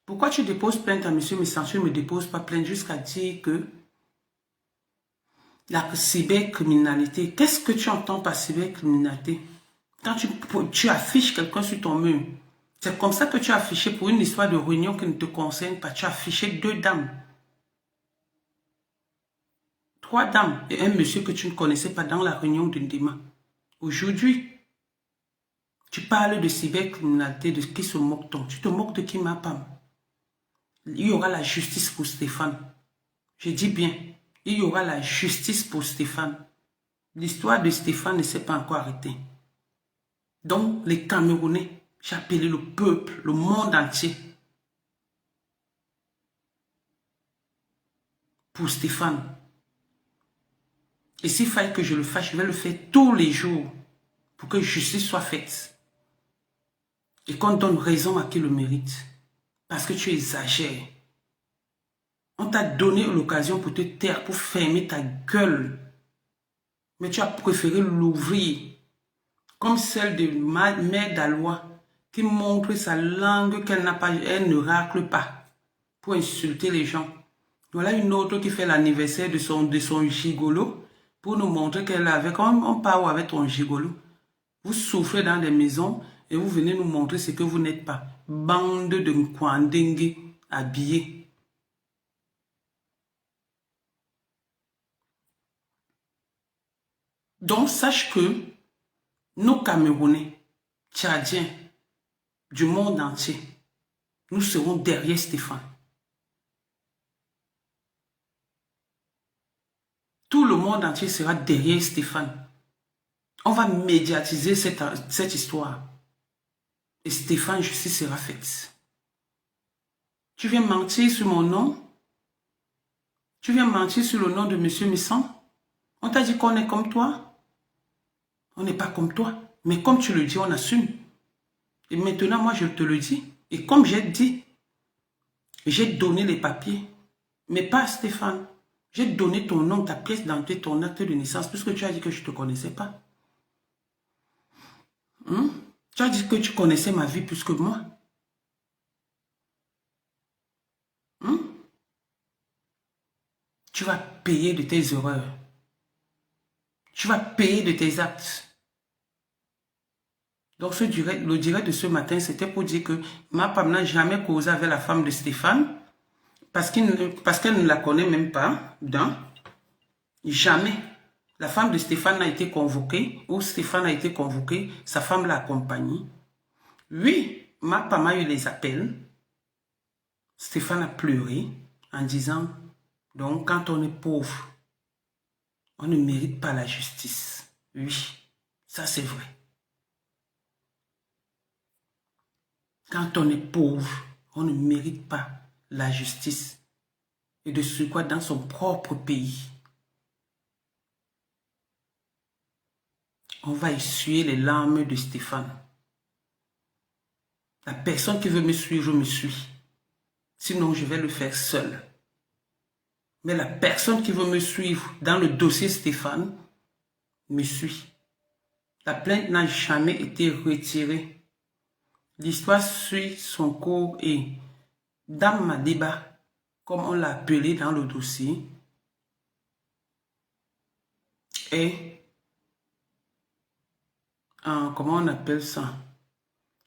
Pourquoi tu déposes plainte à M. Misson? Tu ne me déposes pas plainte jusqu'à dire que la cybercriminalité, qu'est-ce que tu entends par cybercriminalité? Quand tu affiches quelqu'un sur ton mur, c'est comme ça que tu as affiché pour une histoire de réunion qui ne te concerne pas. Tu as affiché 2 dames. 3 dames et un monsieur que tu ne connaissais pas dans la réunion de Ndema. Aujourd'hui, tu parles de cybercriminalité, de qui se moque-t-on? Tu te moques de qui, Mapam? Il y aura la justice pour Stéphane. Je dis bien, il y aura la justice pour Stéphane. L'histoire de Stéphane ne s'est pas encore arrêtée. Donc, les Camerounais, J'ai appelé le peuple, le monde entier pour Stéphane. Et s'il fallait que je le fasse, je vais le faire tous les jours pour que justice soit faite. Et qu'on donne raison à qui le mérite. Parce que tu exagères. On t'a donné l'occasion pour te taire, pour fermer ta gueule. Mais tu as préféré l'ouvrir. Comme celle de ma mère d'Alois qui montre sa langue qu'elle n'a pas, elle ne racle pas pour insulter les gens. Voilà une autre qui fait l'anniversaire de son gigolo pour nous montrer qu'elle avait, comme on parle avec ton gigolo, vous souffrez dans des maisons et vous venez nous montrer ce que vous n'êtes pas. Bande de Nkwandenge habillés. Donc sache que nous Camerounais, Tchadiens, du monde entier, nous serons derrière Stéphane. Tout le monde entier sera derrière Stéphane. On va médiatiser cette histoire. Et Stéphane, justice sera faite. Tu viens mentir sur mon nom? Tu viens mentir sur le nom de M. Missan? On t'a dit qu'on est comme toi? On n'est pas comme toi. Mais comme tu le dis, on assume. Et maintenant, moi, je te le dis. Et comme j'ai dit, j'ai donné les papiers. Mais pas à Stéphane. J'ai donné ton nom, ta pièce d'identité, ton acte de naissance, puisque tu as dit que je ne te connaissais pas. Tu as dit que tu connaissais ma vie plus que moi. Tu vas payer de tes erreurs. Tu vas payer de tes actes. Donc le direct de ce matin, c'était pour dire que ma femme n'a jamais causé avec la femme de Stéphane parce qu'elle ne la connaît même pas. Jamais. La femme de Stéphane a été convoquée ou Stéphane a été convoqué, sa femme l'a accompagné. Oui, ma femme a eu les appels. Stéphane a pleuré en disant, donc quand on est pauvre, on ne mérite pas la justice. Oui, ça c'est vrai. Quand on est pauvre, on ne mérite pas la justice. Et de ce quoi dans son propre pays, on va essuyer les larmes de Stéphane. La personne qui veut me suivre, me suit. Sinon, je vais le faire seul. Mais la personne qui veut me suivre dans le dossier Stéphane, me suit. La plainte n'a jamais été retirée. L'histoire suit son cours et Dame Madiba, comme on l'a appelé dans le dossier, est, comment on appelle ça?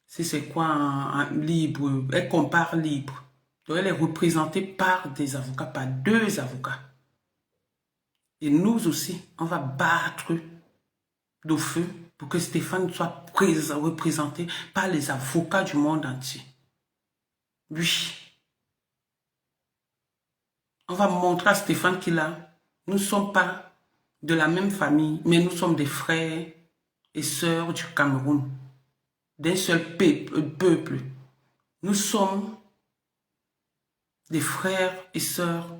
Si c'est quoi en libre, elle compare libre. Donc elle est représentée par des avocats, par 2 avocats. Et nous aussi, on va battre de feu pour que Stéphane soit représenté par les avocats du monde entier. Oui. On va montrer à Stéphane nous ne sommes pas de la même famille, mais nous sommes des frères et sœurs du Cameroun, d'un seul peuple. Nous sommes des frères et sœurs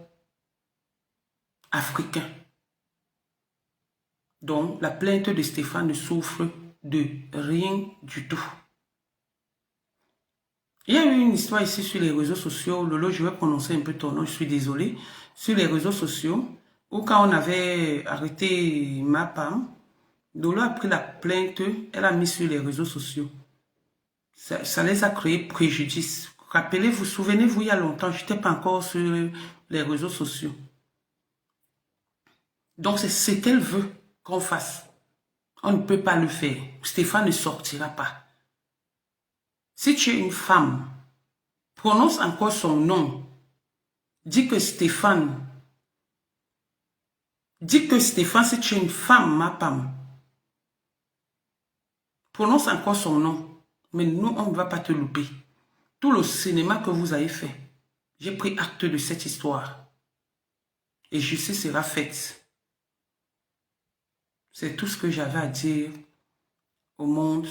africains. Donc, la plainte de Stéphane ne souffre de rien du tout. Il y a eu une histoire ici sur les réseaux sociaux. Lolo, je vais prononcer un peu ton nom, je suis désolé. Sur les réseaux sociaux, où quand on avait arrêté ma femme, Lolo a pris la plainte, elle a mis sur les réseaux sociaux. Ça les a créé préjudice. Rappelez-vous, souvenez-vous, il y a longtemps, je n'étais pas encore sur les réseaux sociaux. Donc, c'est ce qu'elle veut qu'on fasse. On ne peut pas le faire. Stéphane ne sortira pas. Si tu es une femme, prononce encore son nom. Dis que Stéphane, si tu es une femme, ma femme, prononce encore son nom. Mais nous, on ne va pas te louper. Tout le cinéma que vous avez fait, j'ai pris acte de cette histoire. Et justice sera faite. C'est tout ce que j'avais à dire au monde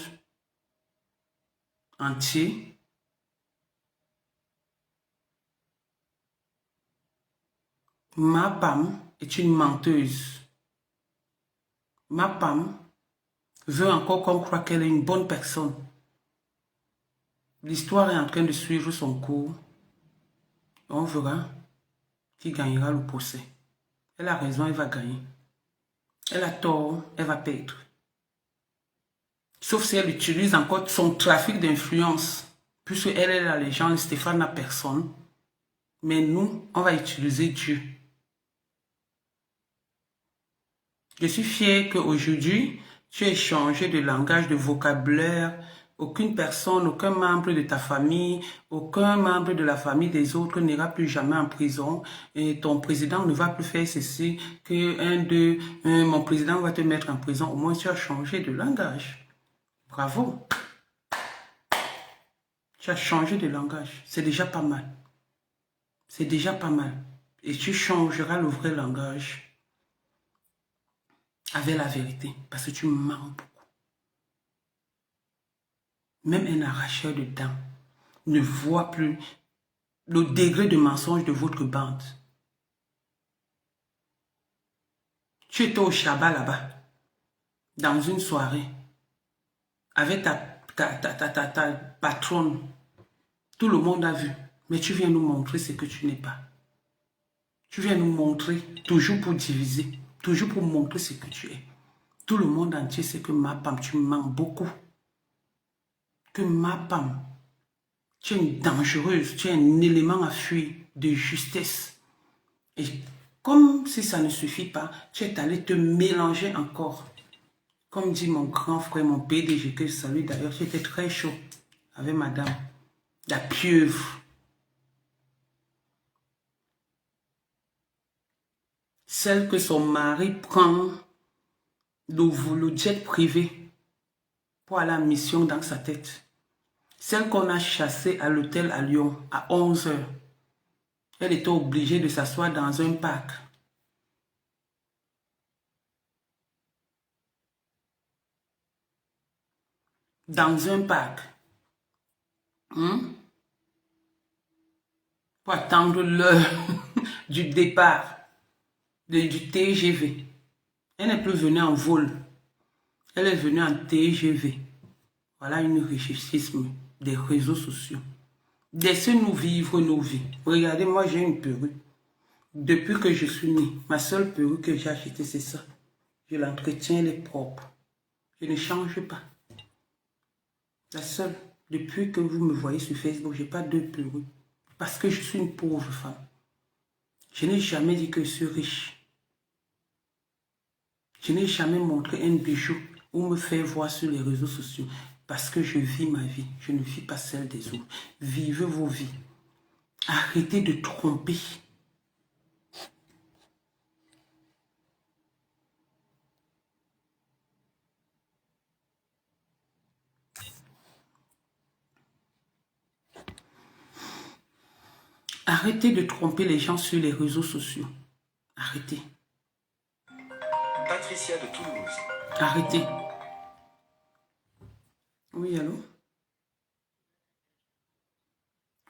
entier. Ma Pam est une menteuse. Ma Pam veut encore qu'on croit qu'elle est une bonne personne. L'histoire est en train de suivre son cours. On verra qui gagnera le procès. Elle a raison, elle va gagner. Elle a tort, elle va perdre. Sauf si elle utilise encore son trafic d'influence. Puisque elle est la légende, Stéphane n'a personne. Mais nous, on va utiliser Dieu. Je suis fière qu'aujourd'hui, tu aies changé de langage, de vocabulaire. Aucune personne, aucun membre de ta famille, aucun membre de la famille des autres n'ira plus jamais en prison. Et ton président ne va plus faire ceci, mon président va te mettre en prison. Au moins, tu as changé de langage. Bravo. Tu as changé de langage. C'est déjà pas mal. C'est déjà pas mal. Et tu changeras le vrai langage avec la vérité. Parce que tu mens beaucoup. Même un arracheur de dents ne voit plus le degré de mensonge de votre bande. Tu étais au Shabbat là-bas, dans une soirée, avec ta patronne. Tout le monde a vu. Mais tu viens nous montrer ce que tu n'es pas. Tu viens nous montrer, toujours pour diviser, toujours pour montrer ce que tu es. Tout le monde entier sait que ma Pam, tu mens beaucoup. Que ma Pam, tu es une dangereuse, tu es un élément à fuir de justesse. Et comme si ça ne suffit pas, tu es allé te mélanger encore. Comme dit mon grand frère, mon PDG, que je salue d'ailleurs, tu étais très chaud avec madame, la pieuvre. Celle que son mari prend le jet privé pour aller en mission dans sa tête. Celle qu'on a chassée à l'hôtel à Lyon à 11 h. Elle était obligée de s'asseoir dans un parc. Dans un parc. Pour attendre l'heure du départ du TGV. Elle n'est plus venue en vol. Elle est venue en TGV. Voilà une richissime des réseaux sociaux. Laissez-nous vivre nos vies. Regardez, moi j'ai une perruque. Depuis que je suis née, ma seule perruque que j'ai achetée, c'est ça. Je l'entretiens, elle est propre. Je ne change pas. La seule. Depuis que vous me voyez sur Facebook, je n'ai pas deux perruques. Parce que je suis une pauvre femme. Je n'ai jamais dit que je suis riche. Je n'ai jamais montré un bijou ou me faire voir sur les réseaux sociaux. Parce que je vis ma vie. Je ne vis pas celle des autres. Vivez vos vies. Arrêtez de tromper. Arrêtez de tromper les gens sur les réseaux sociaux. Arrêtez. Patricia de Toulouse. Arrêtez. Oui, allô?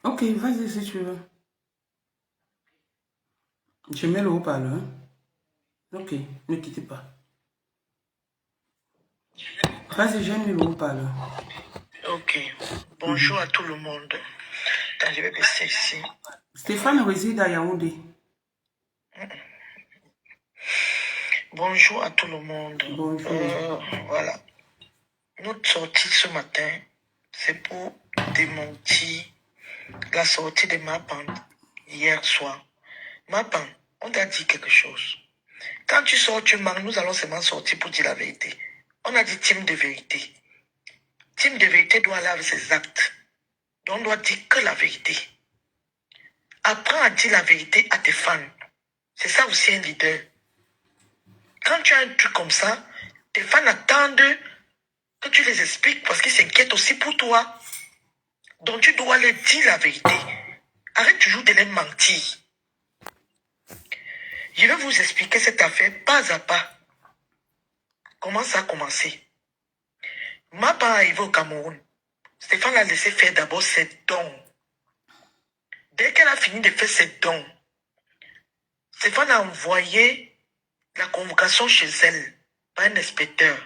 Ok, vas-y si tu veux. Je mets le haut-parleur. Ok, ne quittez pas. Vas-y, j'ai mis le haut-parleur. Ok. Bonjour à tout le monde. Attends, je vais baisser ici. Stéphane réside à Yaoundé. Bonjour à tout le monde. Bonjour. Voilà. Notre sortie ce matin, c'est pour démentir la sortie de ma bande hier soir. Ma bande, on t'a dit quelque chose. Quand tu sors, tu mens, nous allons seulement sortir pour dire la vérité. On a dit team de vérité. Team de vérité doit aller avec ses actes. Donc on doit dire que la vérité. Apprends à dire la vérité à tes fans. C'est ça aussi un leader. Quand tu as un truc comme ça, tes fans attendent que tu les expliques parce qu'ils s'inquiètent aussi pour toi. Donc tu dois leur dire la vérité. Arrête toujours de les mentir. Je vais vous expliquer cette affaire pas à pas. Comment ça a commencé? Ma part est arrivée au Cameroun. Stéphane a laissé faire d'abord ses dons. Dès qu'elle a fini de faire ses dons, Stéphane a envoyé la convocation chez elle par un inspecteur.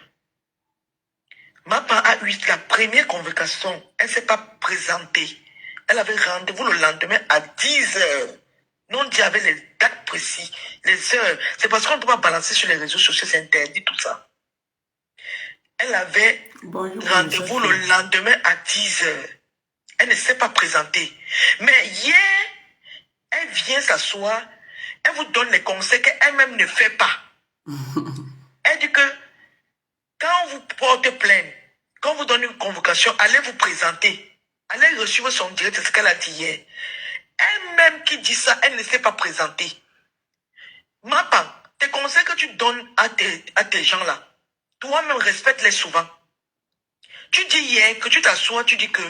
Mapa a eu la première convocation. Elle ne s'est pas présentée. Elle avait rendez-vous le lendemain à 10 heures. Nous, on dit avec les dates précises, les heures. C'est parce qu'on ne peut pas balancer sur les réseaux sociaux, c'est interdit tout ça. Elle avait rendez-vous le lendemain à 10 heures. Elle ne s'est pas présentée. Mais hier, elle vient s'asseoir, elle vous donne les conseils qu'elle-même ne fait pas. Elle dit que quand on vous porte plainte, quand on vous donne une convocation, allez vous présenter. Allez recevoir son direct, c'est ce qu'elle a dit hier. Elle-même qui dit ça, elle ne s'est pas présentée. Mapa, tes conseils que tu donnes à tes gens-là, toi-même respecte-les souvent. Tu dis hier que tu t'assois, tu dis que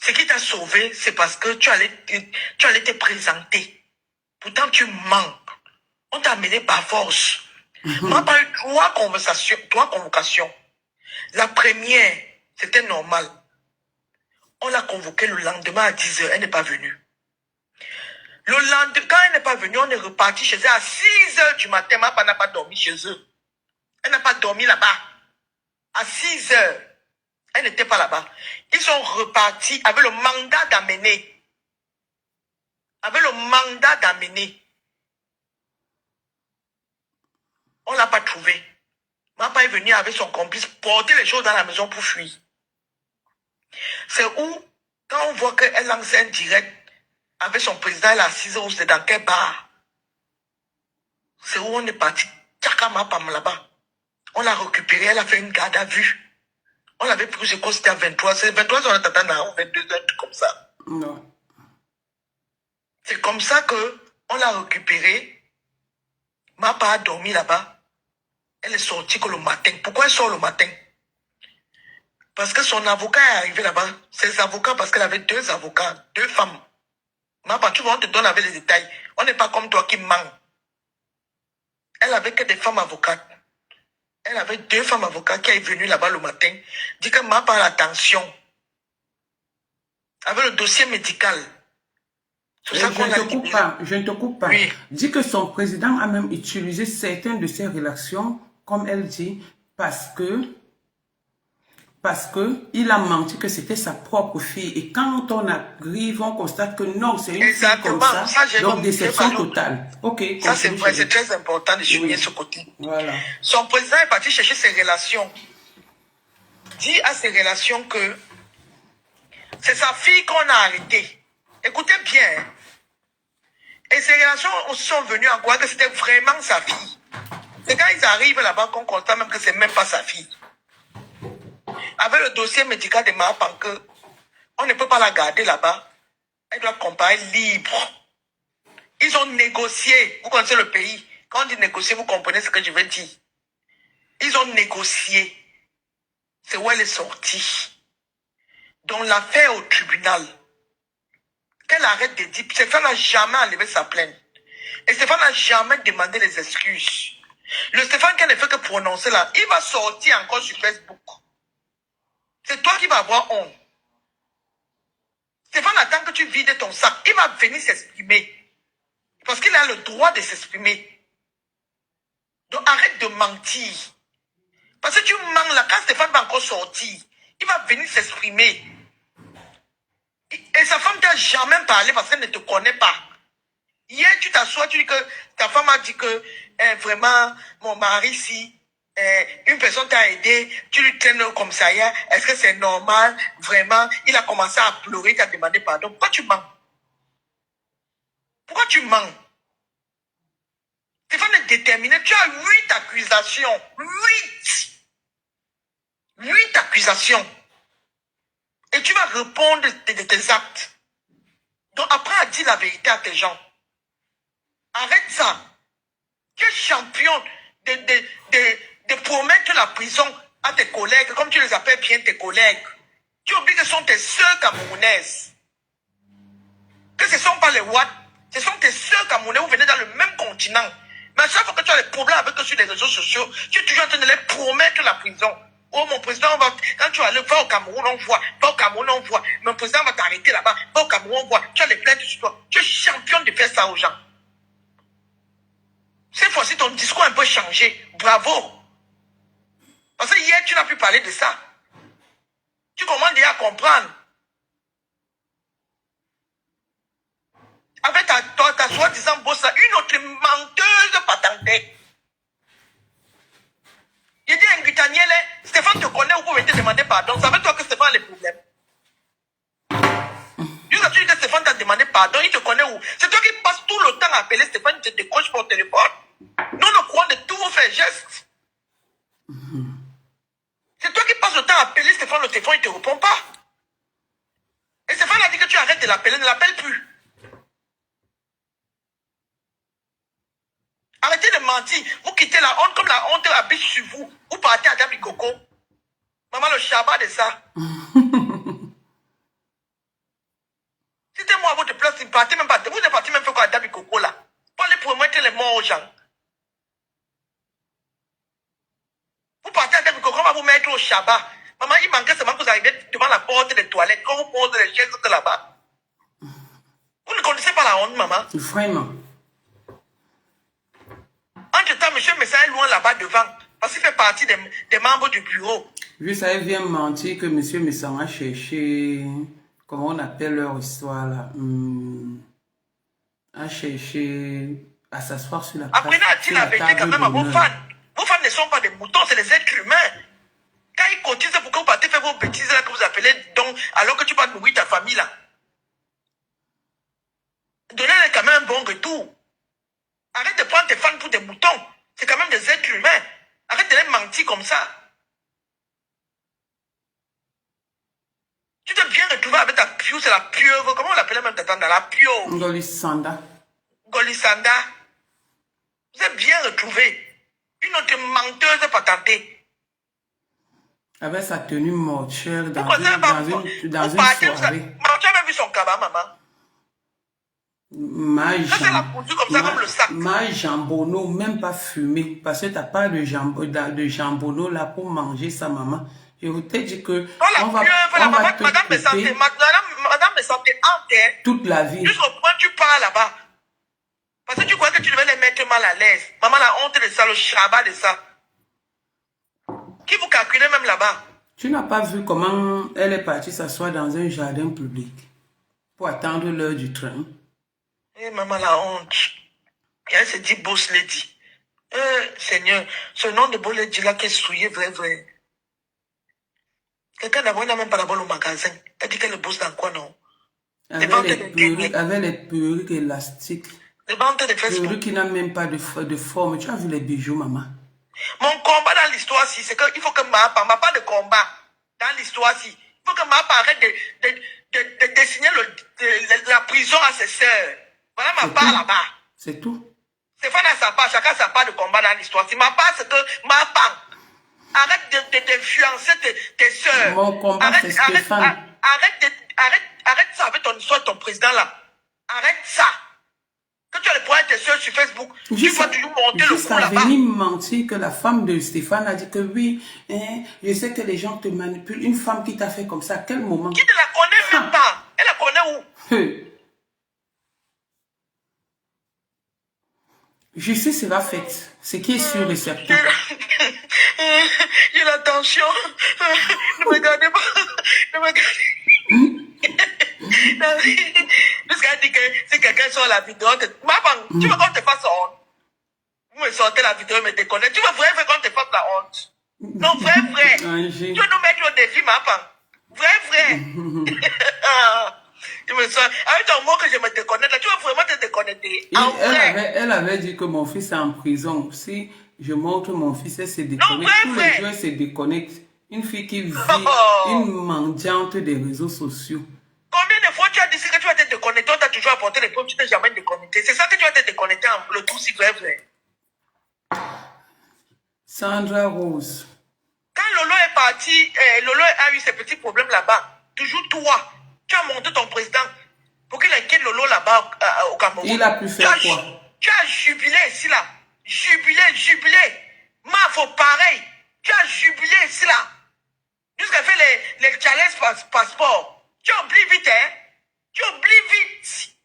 ce qui t'a sauvé, c'est parce que tu allais te présenter. Pourtant, tu manques. On t'a amené par force. Mapa a eu 3 convocations. La première, c'était normal. On l'a convoquée le lendemain à 10 heures. Elle n'est pas venue. Le lendemain, quand elle n'est pas venue, on est reparti chez elle à 6 heures du matin. Mapa n'a pas dormi chez eux. Elle n'a pas dormi là-bas. À 6 heures. Elle n'était pas là-bas. Ils sont repartis avec le mandat d'amener. Avec le mandat d'amener. On ne l'a pas trouvé. Mapa est venu avec son complice porter les choses dans la maison pour fuir. C'est où, quand on voit qu'elle lance un direct avec son président, elle est assise où c'est dans quel bar. C'est où on est parti. Tchaka Mapa là-bas. On l'a récupérée, elle a fait une garde à vue. On l'avait pris, je crois que c'était à 23. C'est 23 on attend à 22 heures, comme ça. Non. C'est comme ça qu'on l'a récupérée. Mapa a dormi là-bas. Elle est sortie que le matin. Pourquoi elle sort le matin? Parce que son avocat est arrivé là-bas. Ses avocats, parce qu'elle avait 2 avocats, 2 femmes. Mapa, tu vois, on te donne avec les détails. On n'est pas comme toi qui ment. Elle avait que des femmes avocates. Elle avait 2 femmes avocates qui est venues là-bas le matin. Dit que Mapa a la tension. Avec le dossier médical. Je ne te coupe pas. Oui. Dit que son président a même utilisé certaines de ses relations, comme elle dit, parce que il a menti que c'était sa propre fille. Et quand on arrive, on constate que non, c'est une fille comme ça. Donc, déception totale. Ok. Ça, c'est vrai, c'est très important de souligner ce côté. Voilà. Son président est parti chercher ses relations. Dit à ses relations que c'est sa fille qu'on a arrêtée. Écoutez bien. Et ces relations sont venues en croire que c'était vraiment sa fille. C'est quand ils arrivent là-bas qu'on constate même que c'est même pas sa fille. Avec le dossier médical de Mahapan, on ne peut pas la garder là-bas. Elle doit comparaître libre. Ils ont négocié. Vous connaissez le pays. Quand on dit négocier, vous comprenez ce que je veux dire. Ils ont négocié. C'est où elle est sortie. Donc l'affaire au tribunal. Qu'elle arrête de dire. Stéphane n'a jamais enlevé sa plainte. Et Stéphane n'a jamais demandé les excuses. Le Stéphane qui ne fait que prononcer là, il va sortir encore sur Facebook. C'est toi qui vas avoir honte. Stéphane attend que tu vides ton sac. Il va venir s'exprimer. Parce qu'il a le droit de s'exprimer. Donc arrête de mentir. Parce que tu mens là, quand Stéphane va encore sortir, il va venir s'exprimer. Et sa femme ne t'a jamais parlé parce qu'elle ne te connaît pas. Hier, tu t'assois, tu dis que ta femme a dit que vraiment, mon mari, si une personne t'a aidé, tu lui traînes comme ça hier, est-ce que c'est normal? Vraiment, il a commencé à pleurer, il t'a demandé pardon. Pourquoi tu mens? Pourquoi tu mens? Stéphane est déterminé. Tu as 8 accusations. 8 accusations. Et tu vas répondre de tes actes. Donc apprends à dire la vérité à tes gens. Arrête ça. Tu es champion de promettre la prison à tes collègues, comme tu les appelles bien tes collègues. Tu oublies que ce sont tes sœurs camerounaises. Que ce ne sont pas les Ouatt. Ce sont tes sœurs camerounaises, vous venez dans le même continent. Mais à chaque fois que tu as des problèmes avec eux sur les réseaux sociaux, tu es toujours en train de les promettre la prison. Oh, mon président, quand tu vas aller, va au Cameroun, on voit. Va au Cameroun, on voit. Mon président va t'arrêter là-bas. Va au Cameroun, on voit. Tu as les plaintes sur toi. Tu es champion de faire ça aux gens. Cette fois-ci, ton discours a un peu changé. Bravo. Parce que hier, tu n'as plus parlé de ça. Tu commences déjà à comprendre. Avec ta soi-disant bosse, une autre menteuse patentée. Il dit à un Guitaniel, Stéphane te connaît, vous pouvez te demander pardon. C'est avec toi que Stéphane a les problèmes. Jusqu'à ce que Stéphane t'a demandé pardon, il te connaît où? C'est toi qui passes tout le temps à appeler Stéphane, il te décroche pour téléphone. Nous, on croit de tous vos faits gestes. C'est toi qui passes le temps à appeler Stéphane, le téléphone, il ne te répond pas. Et Stéphane a dit que tu arrêtes de l'appeler, ne l'appelle plus. Arrêtez de mentir. Vous quittez la honte comme la honte habite sur vous. Vous partez à Dabikoko. Maman, le chabat de ça. C'était moi à votre place, vous ne partez même pas. Vous êtes parti même faire quoi à Dabikoko là. Pour aller promettre les morts aux gens. Vous partez à Dabikoko, on va vous mettre au chabat. Maman, il manquait seulement que vous arrivez devant la porte des toilettes. Quand vous posez les chaises là-bas. Vous ne connaissez pas la honte, maman. Vraiment. Entre-temps, monsieur Messa est loin là-bas devant. Parce qu'il fait partie des membres du bureau. Juste, elle vient mentir que monsieur Messan a cherché, comment on appelle leur histoire là, a cherché à s'asseoir sur la place. Apprenez à dire la vérité quand même à vos fans. Vos fans ne sont pas des moutons, c'est des êtres humains. Quand ils cotisent pour que vous partez faire vos bêtises là que vous appelez donc, alors que tu vas nourrir ta famille là. Donnez-leur quand même un bon retour. Arrête de prendre tes fans pour des moutons. C'est quand même des êtres humains. Arrête de les mentir comme ça. Tu t'es bien retrouvé avec ta pieuvre, c'est la pieuvre. Comment on l'appelait même ta tante? La pieuvre. Golisanda. Golisanda. Vous êtes bien retrouvé. Une autre menteuse patentée. Avec sa tenue mortuaire dans Vous une soirée. tu as même vu son cabas, maman. Ma jambonneau, jambonneau, même pas fumé, parce que tu n'as pas de jambonneau là pour manger ça, maman. Je vous t'ai dit que madame me sentait hanté toute la vie. Jusqu'au point où tu pars là-bas. Parce que tu crois que tu devais les mettre mal à l'aise. Maman, la honte de ça, le chabat de ça. Qui vous calculez même là-bas? Tu n'as pas vu comment elle est partie s'asseoir dans un jardin public pour attendre l'heure du train? Eh, maman, la honte. Et elle se dit boss lady. Seigneur, ce nom de boss lady là qui est souillé, vrai. Quelqu'un d'abord n'a même pas d'abord le magasin. T'as dit qu'elle est boss dans quoi, non? Avec les perruques élastiques. Les ventes de Facebook. Perruques qui n'a même pas de forme. Tu as vu les bijoux, maman? Mon combat dans l'histoire-ci, c'est qu'il faut que ma pas de combat dans l'histoire-ci. Il faut que ma arrête de dessiner la prison à ses sœurs. Voilà ma part là-bas. C'est tout. Stéphane a sa part, chacun sa part de combat dans l'histoire. Si ma part, c'est que ma part. Arrête d'influencer tes sœurs. Mon combat, c'est Stéphane. Arrête ça avec ton histoire, ton président là. Arrête ça. Quand tu as les points de tes soeurs sur Facebook, tu vas toujours monter le coup là-bas. Venir mentir que la femme de Stéphane a dit que oui, je sais que les gens te manipulent. Une femme qui t'a fait comme ça, à quel moment? Qui ne la connaît même pas? Elle la connaît où? Justice sera faite. Ce qui est sûr et certain. J'ai la tension. Ne me regardez pas. Ne me regardez. Puisqu'elle dit que si quelqu'un sort la vidéo, maman, tu veux qu'on te fasse honte? Vous me sortez la vidéo et me déconnez. Tu veux vrai qu'on te fasse la honte? Non, vrai. Tu veux nous mettre au défi, maman? Vrai. Tu me sens. Avec ton mot que je me déconnecte, tu veux vraiment te déconnecter? Elle avait dit que mon fils est en prison. Si je montre mon fils, elle se déconnecte. Tous les jours, elle se déconnecte. Une fille qui vit, une mendiante des réseaux sociaux. Combien de fois tu as dit que tu vas te déconnecter, on t'a toujours apporté les preuves, tu t'es jamais déconnecté. C'est ça que tu vas te déconnecter en le tout si vrai. Sandra Rose. Quand Lolo est parti, Lolo a eu ses petits problèmes là-bas. Toujours toi, tu as monté ton président pour qu'il inquiète Lolo là-bas au Cameroun. Il a pu faire quoi? Tu as jubilé ici là. Jubilé. Mafo pareil. Tu as jubilé ici là. challenge passeport. Tu oublies vite, hein? Tu oublies vite.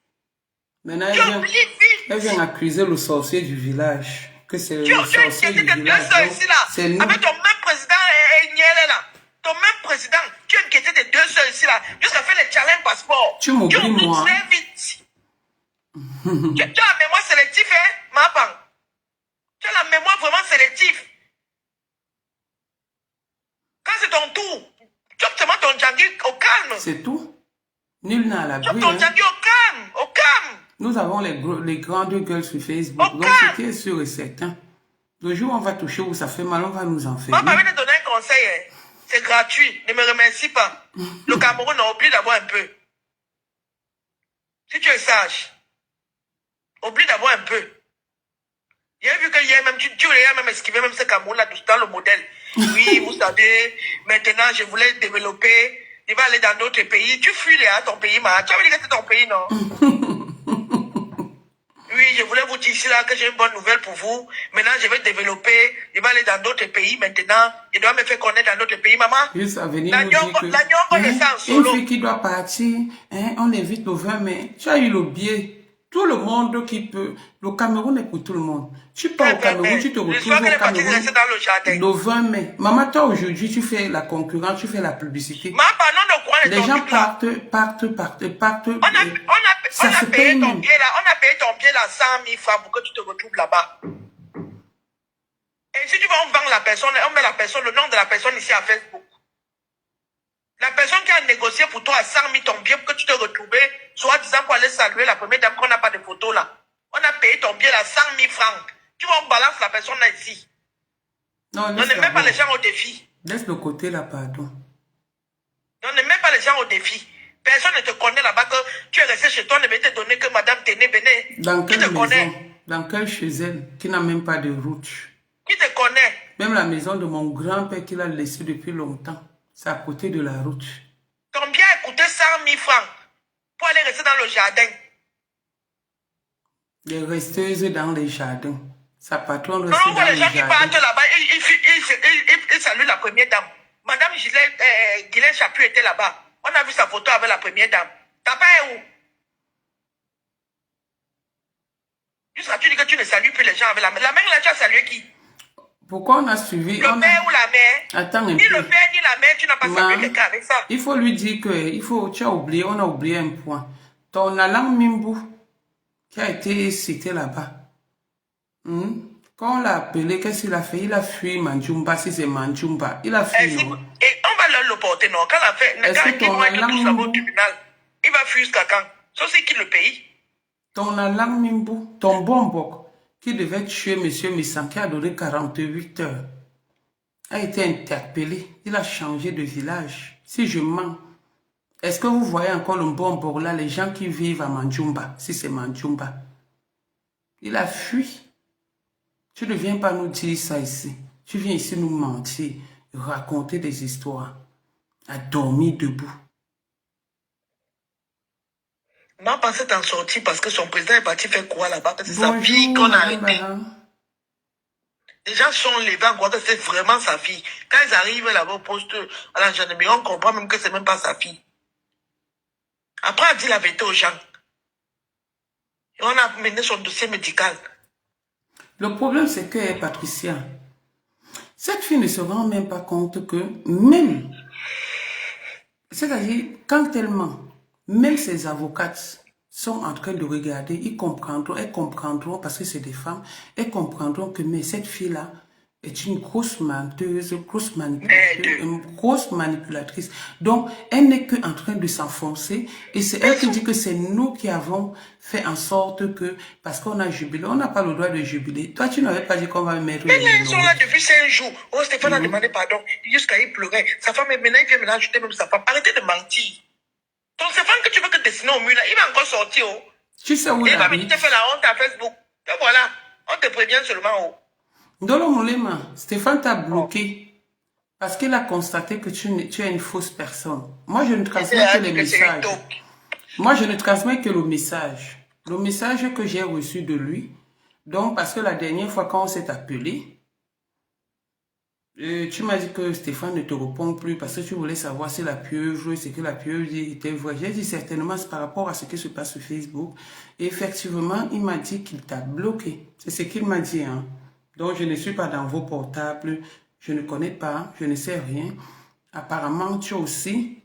Maintenant, Tu oublies vite. elle vient accuser le sorcier du village. Que c'est le Tu sorcier du inquiété de deux village. soeurs ici, là. C'est nous. Avec ton même président, Niel, là. Ton même président. Tu es inquiété de deux soeurs ici, là. Jusqu'à faire les challenges passeport. Tu m'oublies, moi. Très vite. Tu as la mémoire sélective, hein, Mapan? Tu as la mémoire vraiment sélective. Quand c'est ton tour, tu obtiens ton Djangui au calme. C'est tout. Nul n'a à l'abri. Tu as ton Djangui au calme, au calme. Nous avons les grandes gueules sur Facebook. Donc, ce qui est sûr et certain. Le jour où on va toucher où ça fait mal, on va nous enfermer. Moi, je vais te donner un conseil. Hein. C'est gratuit. Ne me remercie pas. Le Cameroun a oublié d'avoir un peu. Si tu es sage, oublie d'avoir un peu. Il y a vu que hier même, tu as même esquivé même ce Cameroun-là dans le modèle. Oui, vous savez, maintenant je voulais développer, je vais aller dans d'autres pays. Tu fuis à ton pays, ma. Tu avais dit que c'était ton pays, non? Oui, je voulais vous dire ici là que j'ai une bonne nouvelle pour vous. Maintenant, je vais développer, je vais aller dans d'autres pays maintenant. Je dois me faire connaître dans d'autres pays, maman. Juste à venir nous dire que une fille qui doit partir, hein, on invite le 20 mai. Tu as eu le biais. Tout le monde qui peut. Le Cameroun est pour tout le monde. Tu pars au Cameroun, tu te retrouves au Cameroun. Le 20 mai. Maman, toi aujourd'hui, tu fais la concurrence, tu fais la publicité. Les gens partent. On a payé ton billet là 100 000 francs pour que tu te retrouves là-bas. Et si tu vas, on vend la personne, on met la personne, le nom de la personne ici à Facebook. La personne qui a négocié pour toi à 100 000 ton billet pour que tu te retrouves, soit disant pour aller saluer la première dame qu'on n'a pas de photo là. On a payé ton billet là 100 000 francs. Tu vas, on balance la personne là ici. Non, on ne met pas les gens au défi. Laisse le côté là, pardon. On ne met pas les gens au défi. Personne ne te connaît là-bas que tu es resté chez toi, on ne va te donner que Madame Téné venait. Dans qui quelle te maison? Connaît? Dans quelle chez elle qui n'a même pas de route? Qui te connaît? Même la maison de mon grand-père qu'il a laissé depuis longtemps, c'est à côté de la route. Ton bien a coûté 100 000 francs pour aller rester dans le jardin. Les resteuses dans les jardins. Sa patronne reste dans les jardins. Les gens qui partent là-bas, ils saluent la première dame. Madame Guylaine Chapu était là-bas. On a vu sa photo avec la première dame. Ta père est où? Jusqu'à tu dis que tu ne salues plus les gens avec la main. La main là, tu as salué qui? Pourquoi on a suivi? Le père ou la mère? Attends un ni peu. Le père ni la mère, tu n'as pas salué quelqu'un avec ça. Il faut lui dire que tu as oublié, on a oublié un point. Ton Alan Mimbu, qui a été cité là-bas. Quand on l'a appelé, qu'est-ce qu'il a fait? Il a fui Manjumba, si c'est Manjumba. Il a fui. Et on va le porter, non? Quand il va être tous au tribunal, il va fuir jusqu'à quand? Ça, c'est qui le pays? Ton Alan Mimbu, ton Bombok, qui devait tuer M. Missan, qui a duré 48 heures, a été interpellé. Il a changé de village. Si je mens, est-ce que vous voyez encore le Bombok là, les gens qui vivent à Manjumba, si c'est Manjumba? Il a fui. Tu ne viens pas nous dire ça ici. Tu viens ici nous mentir, raconter des histoires, à dormir debout. M'a pensé t'en sortir parce que son président est parti faire quoi là-bas? C'est sa fille qu'on a arrêtée. Les gens sont levés en croyant que c'est vraiment sa fille. Quand ils arrivent là-bas au poste à la gendarmerie, on comprend même que c'est même pas sa fille. Après, elle dit la vérité aux gens. Et on a mené son dossier médical. Le problème, c'est que, Patricia, cette fille ne se rend même pas compte que même, c'est-à-dire, quand elle ment, même ses avocates sont en train de regarder, elles comprendront, parce que c'est des femmes, elles comprendront que mais cette fille-là est une grosse menteuse, grosse manipulatrice. Donc, elle n'est que en train de s'enfoncer et c'est elle qui dit que c'est nous qui avons fait en sorte que, parce qu'on a jubilé, on n'a pas le droit de jubiler. Toi, tu n'avais pas dit qu'on va mettre... Mais là, ils sont là depuis 5 jours. Oh, Stéphane a demandé pardon. Jusqu'à il pleurait. Sa femme est maintenant, il vient maintenant ajouter même sa femme. Arrêtez de mentir. Ton Stéphane que tu veux que dessiner au mur là, il va encore sortir. Oh. Tu sais où il va venir te faire la honte à Facebook. Et voilà, on te prévient seulement. Oh. Ndolo Moulema, Stéphane t'a bloqué parce qu'il a constaté que tu es une fausse personne. Moi, je ne transmets que les messages. Moi, je ne transmets que le message. Le message que j'ai reçu de lui. Donc, parce que la dernière fois quand on s'est appelé, Tu m'as dit que Stéphane ne te répond plus parce que tu voulais savoir si la pieuvre, ce que la pieuvre dit était vrai. J'ai dit certainement c'est par rapport à ce qui se passe sur Facebook. Et effectivement, il m'a dit qu'il t'a bloqué. C'est ce qu'il m'a dit. Hein. Donc, je ne suis pas dans vos portables. Je ne connais pas. Je ne sais rien. Apparemment, tu es aussi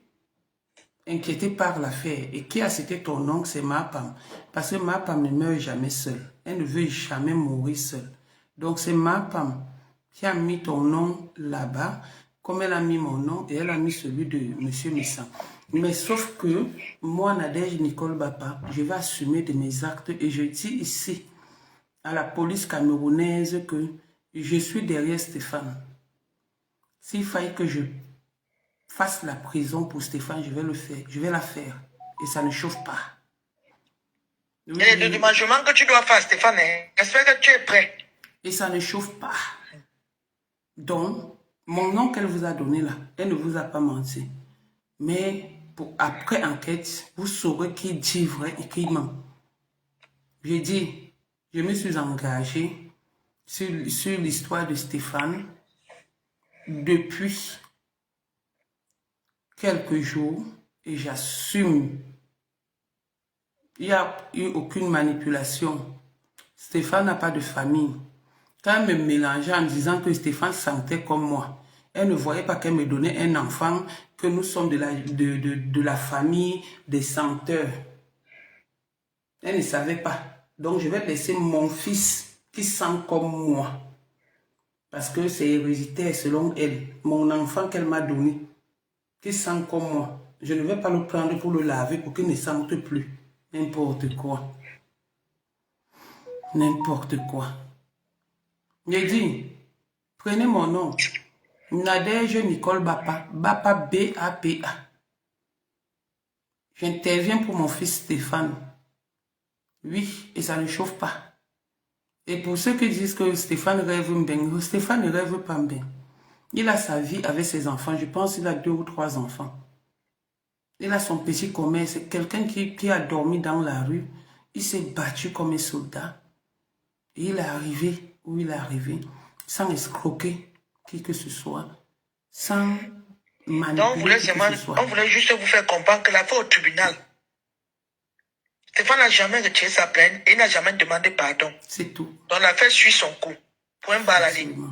inquiété par l'affaire. Et qui a cité ton oncle, c'est Mapam. Parce que Mapam ne meurt jamais seule. Elle ne veut jamais mourir seule. Donc, c'est Mapam qui a mis ton nom là-bas, comme elle a mis mon nom et elle a mis celui de M. Missan. Mais sauf que moi, Nadège Nicole Bapa, je vais assumer de mes actes et je dis ici à la police camerounaise que je suis derrière Stéphane. S'il fallait que je fasse la prison pour Stéphane, je vais le faire. Je vais la faire. Et ça ne chauffe pas. Oui. Et le dédommagement que tu dois faire, Stéphane, j'espère que tu es prêt. Et ça ne chauffe pas. Donc, mon nom qu'elle vous a donné là, elle ne vous a pas menti. Mais après enquête, vous saurez qui dit vrai et qui ment. J'ai dit, je me suis engagé sur l'histoire de Stéphane depuis quelques jours et j'assume. Il n'y a eu aucune manipulation. Stéphane n'a pas de famille. Quand elle me mélangeait en disant que Stéphane sentait comme moi, elle ne voyait pas qu'elle me donnait un enfant, que nous sommes de la famille des senteurs. Elle ne savait pas. Donc je vais laisser mon fils qui sent comme moi. Parce que c'est héréditaire selon elle. Mon enfant qu'elle m'a donné, qui sent comme moi. Je ne vais pas le prendre pour le laver pour qu'il ne sente plus. N'importe quoi. N'importe quoi. J'ai dit, prenez mon nom. Nadège Nicole Bapa. Bapa B-A-P-A. J'interviens pour mon fils Stéphane. Oui, et ça ne chauffe pas. Et pour ceux qui disent que Stéphane rêve bien, Stéphane ne rêve pas bien. Il a sa vie avec ses enfants. Je pense qu'il a 2 ou 3 enfants. Il a son petit commerce. C'est quelqu'un qui a dormi dans la rue. Il s'est battu comme un soldat. Et il est arrivé où il est arrivé sans escroquer qui que ce soit, sans manipuler qui que ce soit. On voulait juste vous faire comprendre que l'affaire au tribunal, Stéphane n'a jamais retiré sa plainte et n'a jamais demandé pardon. C'est tout. Donc l'affaire suit son cours. Point barre la ligne.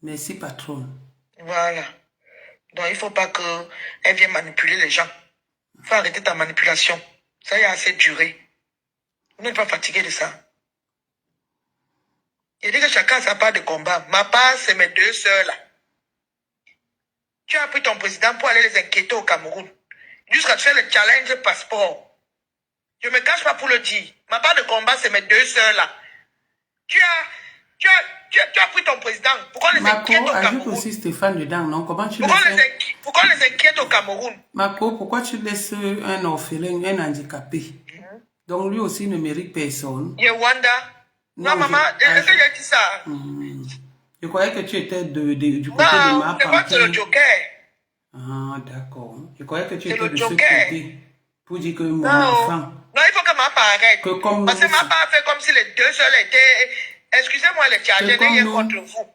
Merci, patron. Voilà. Donc il ne faut pas qu'elle vienne manipuler les gens. Il faut arrêter ta manipulation. Ça y a assez duré. Vous n'êtes pas fatigué de ça. Il dit que chacun a sa part de combat. Ma part, c'est mes 2 sœurs là. Tu as pris ton président pour aller les inquiéter au Cameroun. Jusqu'à faire le challenge passeport. Je ne me cache pas pour le dire. Ma part de combat, c'est mes 2 sœurs là. Tu as pris ton président. Pourquoi les inquiète au Cameroun? Ajoute aussi Stéphane dedans, non? Comment tu pourquoi les inquiète au Cameroun? Marco, pourquoi tu laisses un orphelin, un handicapé? Donc lui aussi ne mérite personne. Yewanda. Non, maman, est-ce que j'ai dit ça? Je croyais que tu étais du côté de ma part. Non, c'est le Joker. Ah, d'accord. Je croyais que tu étais de ce côté. Pour dire que mon enfant... Non, il faut que ma part arrête. Parce que ma part fait comme si les 2 seuls étaient... Excusez-moi les Tchadiens, rien contre vous.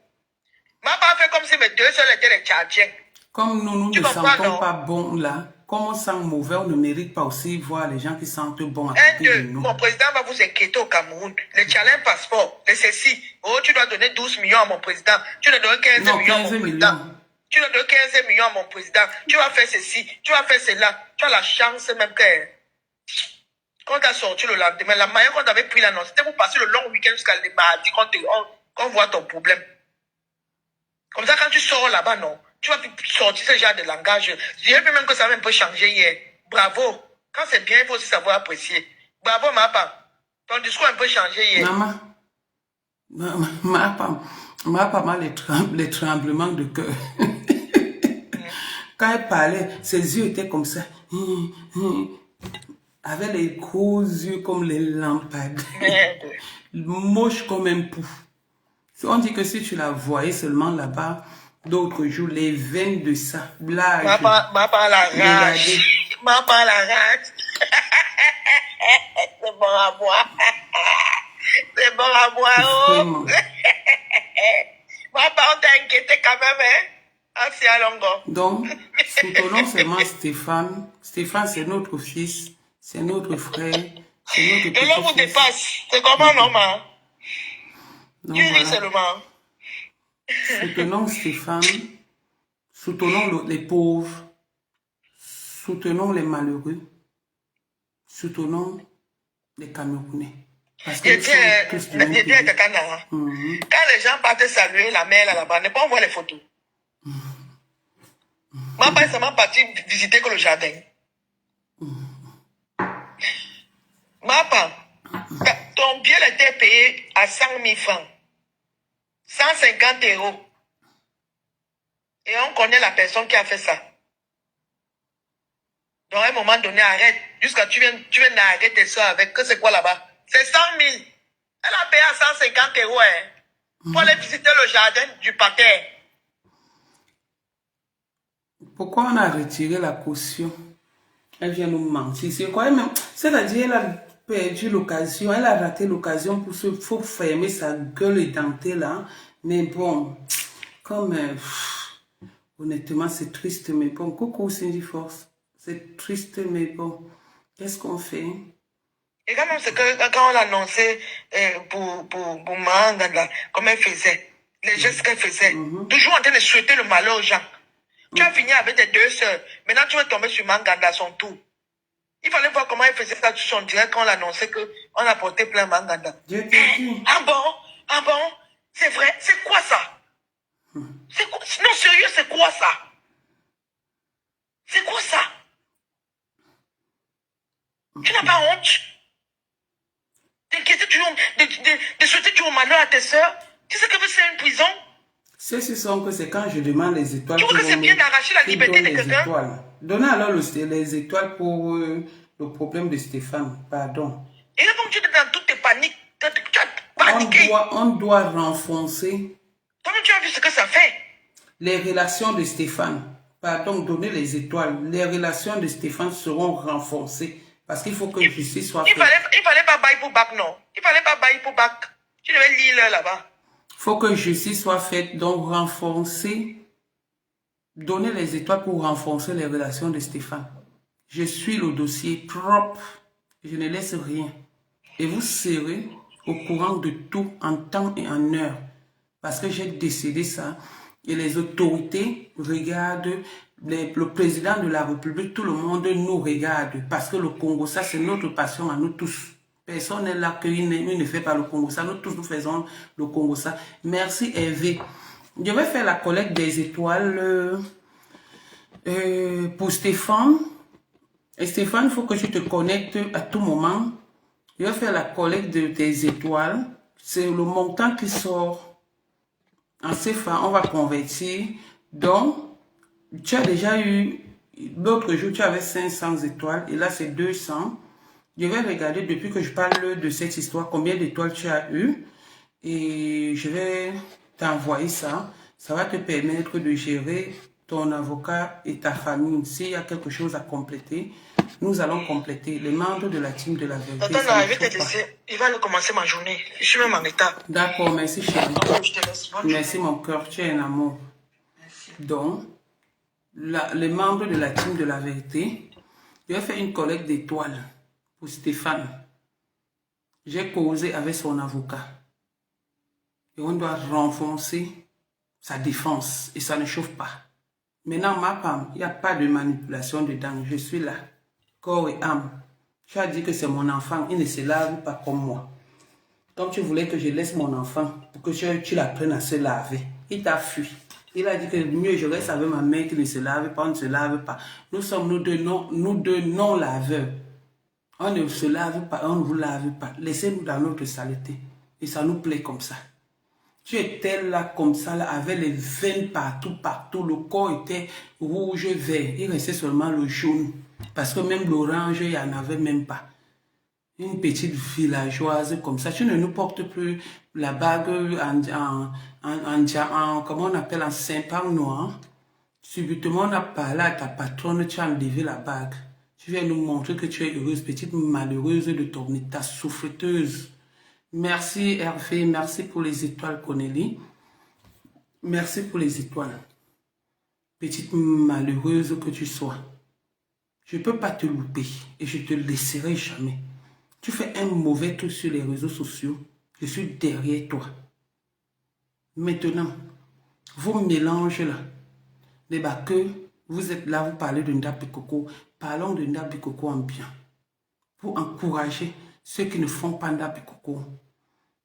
Ma part fait comme si mes 2 seuls étaient les Tchadiens. Comme nous ne sentons pas bon là, comme on sent mauvais, on ne mérite pas aussi voir les gens qui sentent bon à côté de nous. Mon président va vous inquiéter au Cameroun. Les challenges passeport, les ceci. Oh, tu dois donner 12 millions à mon président. Tu dois donner 15 millions à mon président. Tu dois donner 15 millions à mon président. Tu vas faire ceci, tu vas faire cela. Tu as la chance même que... Quand tu as sorti le lendemain, la manière qu'on t'avait pris l'annonce, c'était pour passer le long week-end jusqu'à le mardi qu'on voit ton problème. Comme ça, quand tu sors là-bas, non, tu vas sortir ce genre de langage. Je dirais même que ça va un peu changer hier. Bravo. Quand c'est bien, il faut aussi savoir apprécier. Bravo, ma femme. Ton discours a un peu changé hier. Maman, ma femme les tremblements de cœur. Quand elle parlait, ses yeux étaient comme ça. Avec les gros yeux comme les lampades. Moche comme un pouf. On dit que si tu la voyais seulement là-bas, d'autres jours, les veines de sa blague. Ma part la rage. Ma part la rage. C'est bon à boire. C'est bon à boire. Oh. Ma part t'a inquiété quand même, hein? Ah, c'est à Longo. Donc, soutenons seulement Stéphane. Stéphane, c'est notre fils, c'est notre frère, c'est notre Et là, vous petit-fils. dépasse. C'est comment, non, ma? Donc, Tu dis voilà. seulement. Soutenons Stéphane, soutenons les pauvres, soutenons les malheureux, soutenons les Camerounais. Parce que nous sommes tous du même pays. Quand les gens partent saluer la mère là-bas, ne pas voir les photos. Ma mère, ça m'a parti visiter que le jardin. Ma part, ton billet était payé à 100 000 francs. 150 €. Et on connaît la personne qui a fait ça. Donc, à un moment donné, arrête. Jusqu'à tu viens d'arrêter tes soeurs avec, que c'est quoi là-bas? C'est 100 000. Elle a payé à 150 €, hein, pour aller visiter le jardin du parterre. Pourquoi on a retiré la caution? Elle vient nous mentir. C'est quoi même? C'est-à-dire, elle a perdu l'occasion, elle a raté l'occasion pour se faut fermer sa gueule édentée là. Mais bon, comme honnêtement, c'est triste, mais bon, coucou Cindy Force. C'est triste, mais bon, qu'est-ce qu'on fait? Et quand même, c'est que quand on l'annonçait pour Mahanganda, comme elle faisait, les gestes qu'elle faisait, toujours en train de souhaiter le malheur aux gens. Tu as fini avec tes deux sœurs. Maintenant, tu vas tomber sur Mahanganda à son tour. Il fallait voir comment elle faisait ça sur son direct quand on l'annonçait qu'on a porté plein Mahanganda. Ah bon? Ah bon? C'est vrai? C'est quoi ça? C'est quoi? Non, sérieux, c'est quoi ça? C'est quoi ça? Tu n'as pas honte? T'inquiéter toujours, de souhaiter toujours malheur à tes sœurs? Tu sais que c'est une prison? Ce sont que c'est quand je demande les étoiles. Tu vois que c'est bien d'arracher la liberté de quelqu'un? Donnez alors les étoiles pour le problème de Stéphane. Pardon. Et là, comme tu es dans toutes tes paniques, tu as paniqué. On doit renforcer. Toi-même, tu as vu ce que ça fait? Les relations de Stéphane. Pardon, donnez les étoiles. Les relations de Stéphane seront renforcées. Parce qu'il faut que justice soit faite. Il fallait pas bailler pour bac, non. Il fallait pas bailler pour bac. Tu devais lire là-bas. Il faut que justice soit faite, donc renforcer, donner les étoiles pour renforcer les relations de Stéphane. Je suis le dossier propre, je ne laisse rien. Et vous serez au courant de tout en temps et en heure. Parce que j'ai décidé ça. Et les autorités regardent, le président de la République, tout le monde nous regarde. Parce que le Congo, ça c'est notre passion à nous tous. Personne n'est là qu'il ne fait pas le Congo. Ça, nous tous, nous faisons le Congo. Ça. Merci Hervé. Je vais faire la collecte des étoiles pour Stéphane. Et Stéphane, il faut que tu te connectes à tout moment. Je vais faire la collecte de tes étoiles. C'est le montant qui sort en CFA. On va convertir. Donc, tu as déjà eu, l'autre jour, tu avais 500 étoiles. Et là, c'est 200. Je vais regarder depuis que je parle de cette histoire, combien d'étoiles tu as eu. Et je vais t'envoyer ça. Ça va te permettre de gérer ton avocat et ta famille. S'il y a quelque chose à compléter, nous allons compléter. Les membres de la team de la vérité. Attends, je vais te laisser. Il va commencer ma journée. Je suis même en état. D'accord, merci chérie. Je te laisse. Merci mon cœur, tu es un amour. Merci. Donc, les membres de la team de la vérité, je vais faire une collecte d'étoiles. Pour Stéphane, j'ai causé avec son avocat. Et on doit renforcer sa défense. Et ça ne chauffe pas. Maintenant, ma femme, il n'y a pas de manipulation dedans. Je suis là. Corps et âme. Tu as dit que c'est mon enfant. Il ne se lave pas comme moi. Donc tu voulais que je laisse mon enfant pour que tu l'apprennes à se laver. Il t'a fui. Il a dit que mieux je reste avec ma mère qui ne se lave pas. On ne se lave pas. Nous sommes nous deux non-laveurs. On ne se lave pas, on ne vous lave pas. Laissez-nous dans notre saleté. Et ça nous plaît comme ça. Tu étais là comme ça, là, avec les veines partout, partout. Le corps était rouge, vert. Il restait seulement le jaune. Parce que même l'orange, il n'y en avait même pas. Une petite villageoise comme ça. Tu ne nous portes plus la bague comment on appelle, en sympa noir. Subitement, on a parlé à ta patronne, tu as enlevé la bague. Tu viens nous montrer que tu es heureuse, petite malheureuse de ton état, souffreteuse. Merci Hervé, merci pour les étoiles Connelly. Merci pour les étoiles. Petite malheureuse que tu sois. Je ne peux pas te louper et je te laisserai jamais. Tu fais un mauvais truc sur les réseaux sociaux. Je suis derrière toi. Maintenant, vos mélanges là, les baqueux, vous êtes là, vous parlez de Ndapi Coco. Parlons de Ndapi Coco en bien. Pour encourager ceux qui ne font pas Ndapi Coco.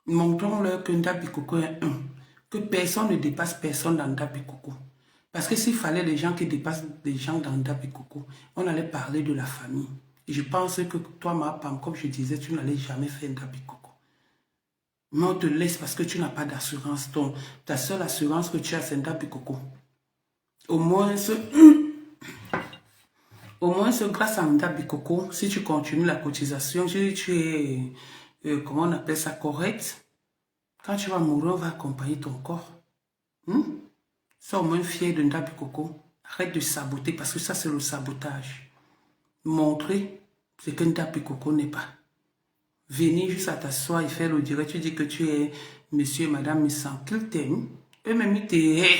Montrons-leur que Ndapi Coco est un. Que personne ne dépasse personne dans Ndapi Coco. Parce que s'il fallait les gens qui dépassent les gens dans Ndapi Coco, on allait parler de la famille. Et je pense que toi, ma femme, comme je disais, tu n'allais jamais faire Ndapi Coco. Mais on te laisse parce que tu n'as pas d'assurance. Ta seule assurance que tu as, c'est Ndapi Coco. Au moins, grâce à Ndapi Coco, si tu continues la cotisation, si tu es, comment on appelle ça, correct, quand tu vas mourir, on va accompagner ton corps. Sois au moins fier de Ndapi Coco. Arrête de saboter parce que ça, c'est le sabotage. Montrer ce que Ndapi Coco n'est pas. Venir juste à t'asseoir et faire le direct. Tu dis que tu es monsieur et madame Missan. Qu'ils t'aiment. Eux-mêmes, ils te haient.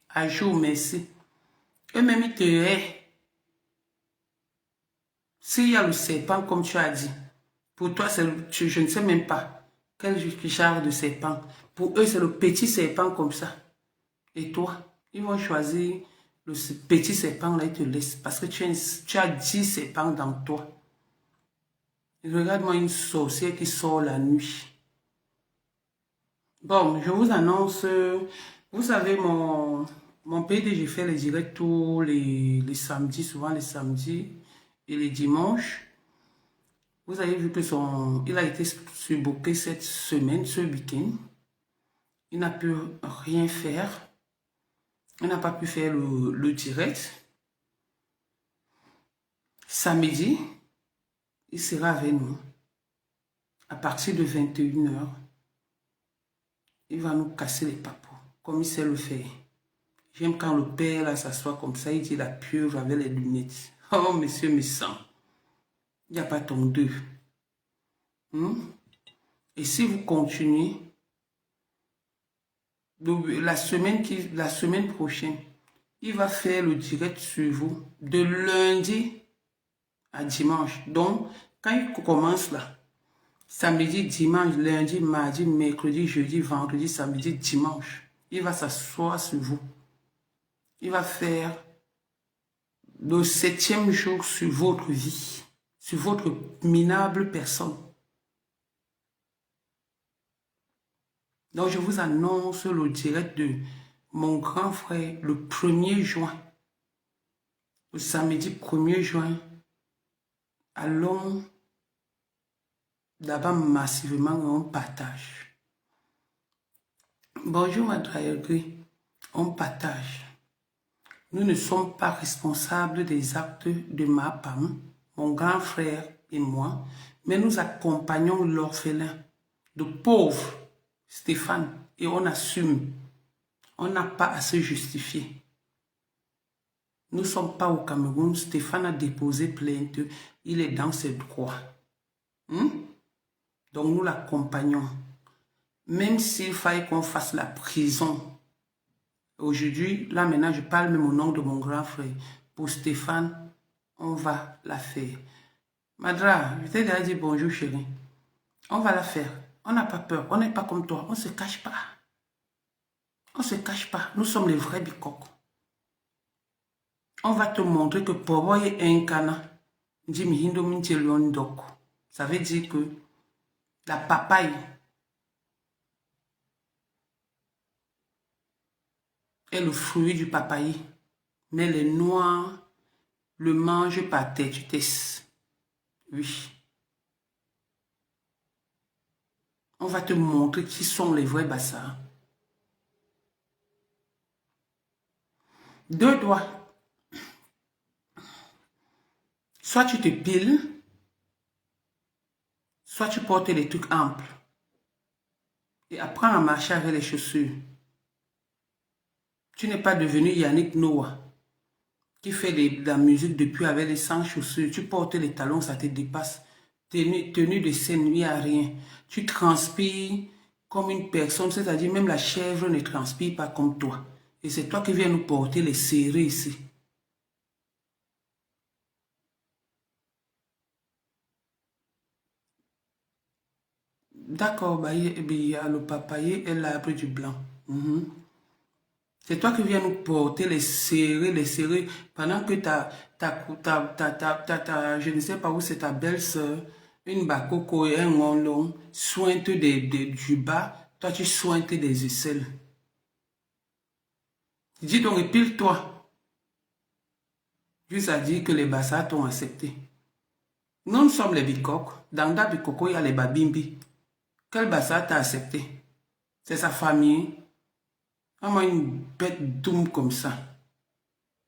À jour, merci. Eux-mêmes, ils te haient. S'il y a le serpent, comme tu as dit, pour toi, je ne sais même pas quel genre de serpent. Pour eux, c'est le petit serpent comme ça. Et toi, ils vont choisir le petit serpent là, ils te laissent. Parce que tu as 10 serpents dans toi. Regarde-moi une sorcière qui sort la nuit. Bon, je vous annonce, vous savez, mon PDG fait les directs tous les samedis, souvent les samedis et les dimanches. Vous avez vu que il a été surbooké cette semaine, ce week-end. Il n'a pu rien faire. Il n'a pas pu faire le direct. Samedi, il sera avec nous. À partir de 21h, il va nous casser les papous, comme il sait le faire. J'aime quand le père là s'assoit comme ça, il dit la pieuvre avec les lunettes. Oh, monsieur Messan, il n'y a pas ton deux. Et si vous continuez, la semaine prochaine, il va faire le direct sur vous de lundi à dimanche. Donc, quand il commence là, samedi, dimanche, lundi, mardi, mercredi, jeudi, vendredi, samedi, dimanche, il va s'asseoir sur vous. Il va faire le 7e jour sur votre vie, sur votre minable personne. Donc, je vous annonce le direct de mon grand frère le 1er juin. Le samedi 1er juin. Allons là-bas massivement et on partage. Bonjour, ma draguerie. On partage. Nous ne sommes pas responsables des actes de ma femme, mon grand frère et moi, mais nous accompagnons l'orphelin, de pauvre Stéphane, et on assume. On n'a pas à se justifier. Nous ne sommes pas au Cameroun. Stéphane a déposé plainte. Il est dans ses droits. Donc nous l'accompagnons. Même s'il fallait qu'on fasse la prison. Aujourd'hui, là maintenant, je parle même au nom de mon grand frère. Pour Stéphane, on va la faire. Madra, je t'ai déjà dit bonjour chérie. On va la faire. On n'a pas peur. On n'est pas comme toi. On ne se cache pas. On ne se cache pas. Nous sommes les vrais bicoques. On va te montrer que pour est un cana. Ça veut dire que la papaye est le fruit du papaye. Mais les noix le mangent par tête. Oui. On va te montrer qui sont les vrais bassards. 2 doigts. Soit tu te piles, soit tu portes les trucs amples. Et apprends à marcher avec les chaussures. Tu n'es pas devenu Yannick Noah, qui fait de la musique depuis avec les 100 chaussures. Tu portes les talons, ça te dépasse. Tenue de scène, il n'y a rien. Tu transpires comme une personne, c'est-à-dire même la chèvre ne transpire pas comme toi. Et c'est toi qui viens nous porter les serrés ici. D'accord, bah, il y a le papayer et l'arbre du blanc. Mhm. C'est toi qui viens nous porter les serrés, pendant que je ne sais pas où c'est ta belle-sœur, une bakoko et un long, sointe du bas, toi tu sointes des aisselles. Dis donc, épile-toi. Juste à dire que les bassards t'ont accepté. Nous sommes les bicoques. Dans Da Bikoko, il y a les babimbi. Quel bassard t'a accepté? C'est sa famille. Comment une bête doum comme ça?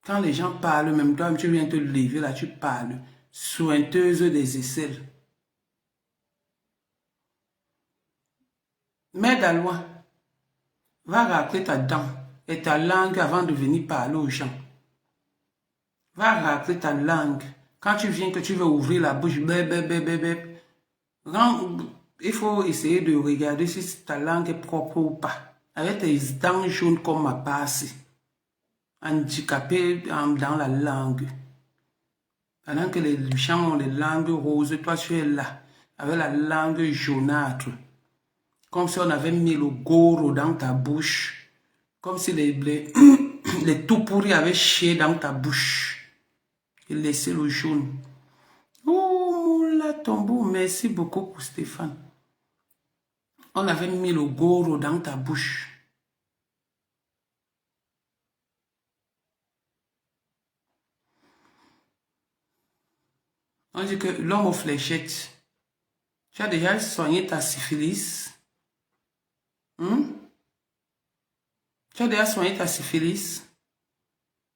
Quand les gens parlent, même toi, tu viens te lever là, tu parles. Sointeuse des aisselles. Mets à loin. Va racler ta dent et ta langue avant de venir parler aux gens. Va racler ta langue. Quand tu viens que tu veux ouvrir la bouche, il faut essayer de regarder si ta langue est propre ou pas. Avec tes dents jaunes comme ma passe. Handicapé dans la langue. Pendant que les gens ont les langues roses, toi tu es là, avec la langue jaunâtre. Comme si on avait mis le goro dans ta bouche. Comme si les tout pourris avaient chié dans ta bouche. Et laissé le jaune. Oh, moula tombeau, merci beaucoup pour Stéphane. On avait mis le goro dans ta bouche. On dit que l'homme aux fléchettes, tu as déjà soigné ta syphilis? Tu as déjà soigné ta syphilis?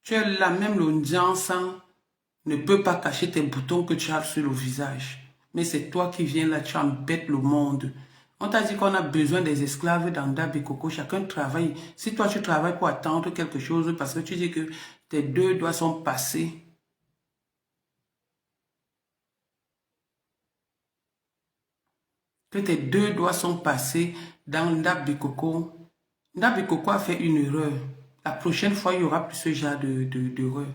Tu es là, même le Njansan ne peut pas cacher tes boutons que tu as sur le visage. Mais c'est toi qui viens là, tu embêtes le monde. On t'a dit qu'on a besoin des esclaves dans Da Bikoko, chacun travaille. Si toi tu travailles pour attendre quelque chose, parce que tu dis que tes 2 doigts sont passés, dans Da Bikoko, Da Bikoko a fait une erreur. La prochaine fois, il n'y aura plus ce genre d'erreur.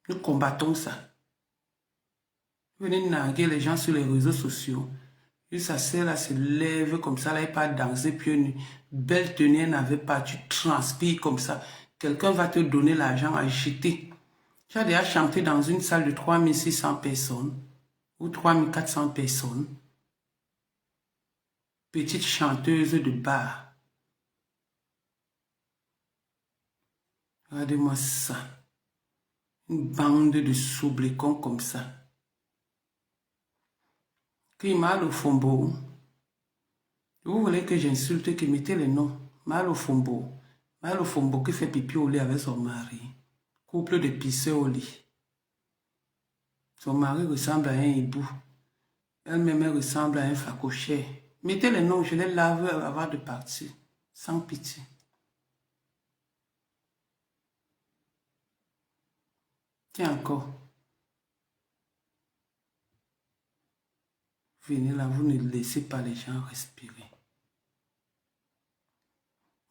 Nous combattons ça. Venez narguer les gens sur les réseaux sociaux. Et sa sœur là se lève comme ça, là, elle part danser, puis une belle tenue, elle n'avait pas, tu transpires comme ça. Quelqu'un va te donner l'argent à jeter. Tu as déjà chanté dans une salle de 3600 personnes ou 3400 personnes. Petite chanteuse de bar. Regardez-moi ça. Une bande de soublécons comme ça. Qui mal au fombo. Vous voulez que j'insulte, que mettez les noms. Mal au fombo. Mal au fombo qui fait pipi au lit avec son mari. Couple de pisseurs au lit. Son mari ressemble à un hibou. Elle-même ressemble à un facochère. Mettez les noms, je les lave avant de partir. Sans pitié. Tiens encore. Venez là, vous ne laissez pas les gens respirer.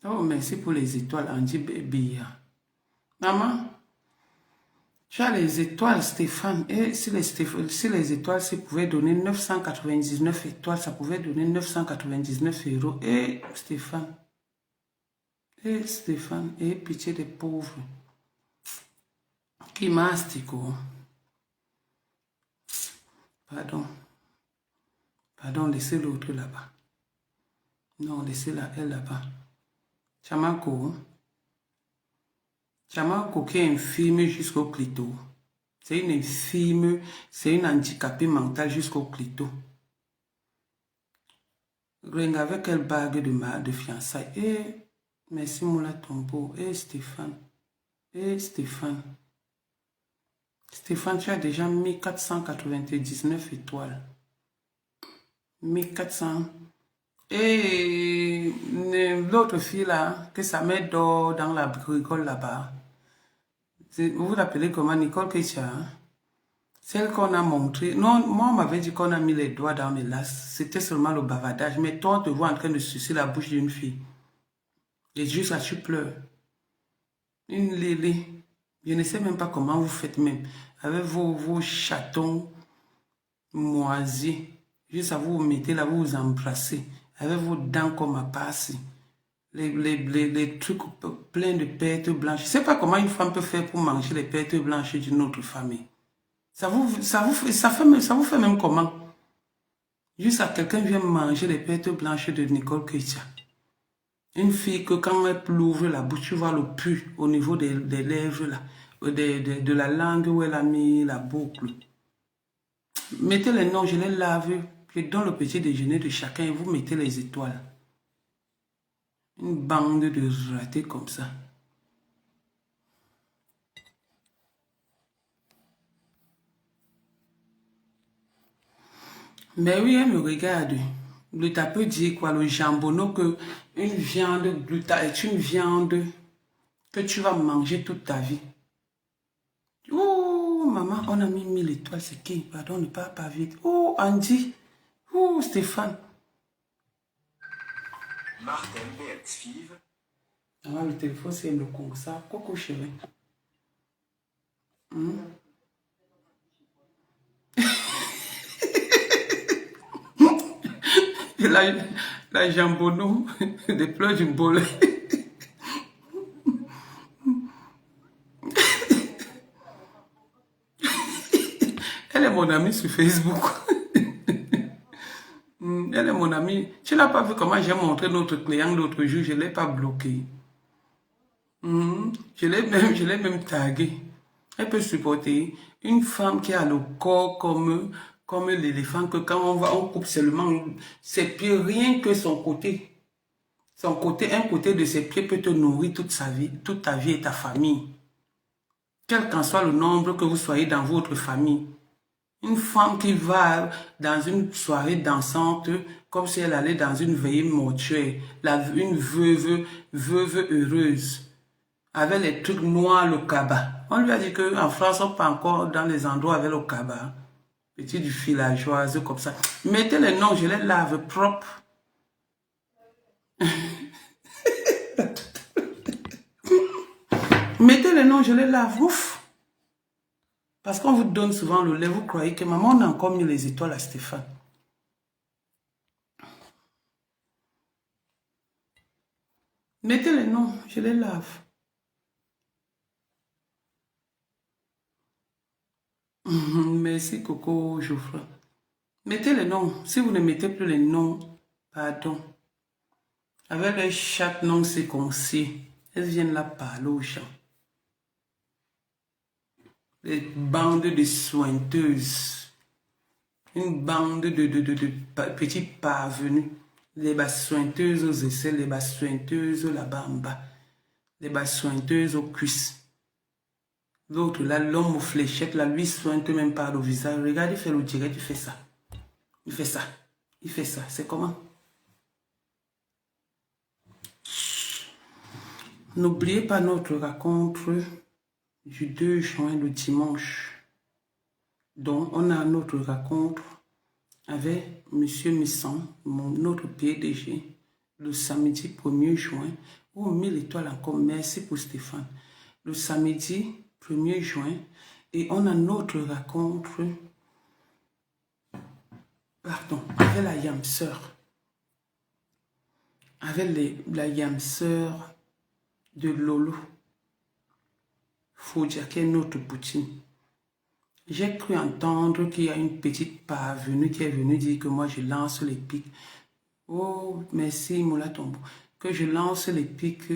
Oh, merci pour les étoiles, Andy Bia. Maman, tu as les étoiles, Stéphane. Et si les étoiles, ça pouvait donner 999 étoiles, ça pouvait donner 999 €. Et Stéphane. Et pitié des pauvres. Qui mastico. Pardon, laissez l'autre là-bas. Non, laissez elle là-bas. Chamako qui est infirme jusqu'au clito. C'est une infirme, c'est une handicapée mentale jusqu'au clito. Regarde avec quelle bague de fiançailles. Et merci Moula Tombo. Et Stéphane. Stéphane, tu as déjà 1499 étoiles. 1400. Et l'autre fille là, que sa mère dort dans la bricole là-bas. Vous vous l'appelez comment? Nicole Kecha. Celle qu'on a montrée. Non, moi, on m'avait dit qu'on a mis les doigts dans mes lasses. C'était seulement le bavardage. Mais toi, on te voit en train de sucer la bouche d'une fille. Et juste là, tu pleures. Une lélé. Je ne sais même pas comment vous faites même. Avec vos chatons moisis. Juste à vous mettez là, vous vous embrassez. Avec vos dents comme à passer. Les trucs pleins de pertes blanches. Je ne sais pas comment une femme peut faire pour manger les pertes blanches d'une autre famille. Ça vous fait même comment? Juste à quelqu'un vient manger les pertes blanches de Nicole Ketia. Une fille que quand elle ouvre la bouche, tu vois le pu au niveau des lèvres là, de la langue où elle a mis la boucle. Mettez les noms, je les lave. Je donne le petit déjeuner de chacun et vous mettez les étoiles. Une bande de ratés comme ça. Mais oui, elle me regarde. Gluta peut dire quoi, le jambonneau, que une viande, Gluta est une viande que tu vas manger toute ta vie. Oh, maman, on a mis 1000 étoiles, c'est qui? Pardon, ne parle pas vite. Oh, Andy. Oh, Stéphane. Martin Beatsfiv. Ah, le téléphone, c'est le con, ça. Coco chérie. Et la jambonneau, des pleurs du bol. Elle est mon amie sur Facebook. Elle est mon amie. Tu n'as pas vu comment j'ai montré notre client l'autre jour, je ne l'ai pas bloqué. Je l'ai même tagué. Elle peut supporter une femme qui a le corps comme l'éléphant, que quand on coupe seulement ses pieds, rien que son côté. Un côté de ses pieds peut te nourrir toute ta vie et ta famille. Quel qu'en soit le nombre que vous soyez dans votre famille. Une femme qui va dans une soirée dansante, comme si elle allait dans une veillée mortuaire, une veuve heureuse, avec les trucs noirs, le cabas. On lui a dit qu'en France, on pas encore dans les endroits avec le cabas. Petit du villageoise comme ça. Mettez les noms, je les lave propres. Mettez les noms, je les lave. Ouf. Parce qu'on vous donne souvent le lait, vous croyez que maman, on a encore mis les étoiles à Stéphane. Mettez les noms, je les lave. Merci Coco Geoffroy. Mettez les noms. Si vous ne mettez plus les noms, pardon. Avec les chaque nom circoncis, elles viennent là parler aux gens. Les bandes de sointeuses. Une bande de petits parvenus. Les sointeuses aux aisselles, les sointeuses là-bas en bas. Les sointeuses aux cuisses. L'autre là, l'homme aux fléchettes, là, lui sointe même pas le visage. Regarde, il fait le direct, il fait ça. Il fait ça. Il fait ça. C'est comment? N'oubliez pas notre rencontre du 2 juin, le dimanche. Donc, on a notre rencontre avec M. Misson, notre PDG, le samedi 1er juin. Oh, 1000 étoiles encore. Merci pour Stéphane. Le samedi 1er juin. Et on a notre rencontre, pardon, avec la Yamseur. Avec la Yamseur de Lolo. Faut dire qu'il y a notre poutine. J'ai cru entendre qu'il y a une petite parvenue qui est venue dire que moi je lance les pics. Oh, merci Moula Tombo. Que je lance les pics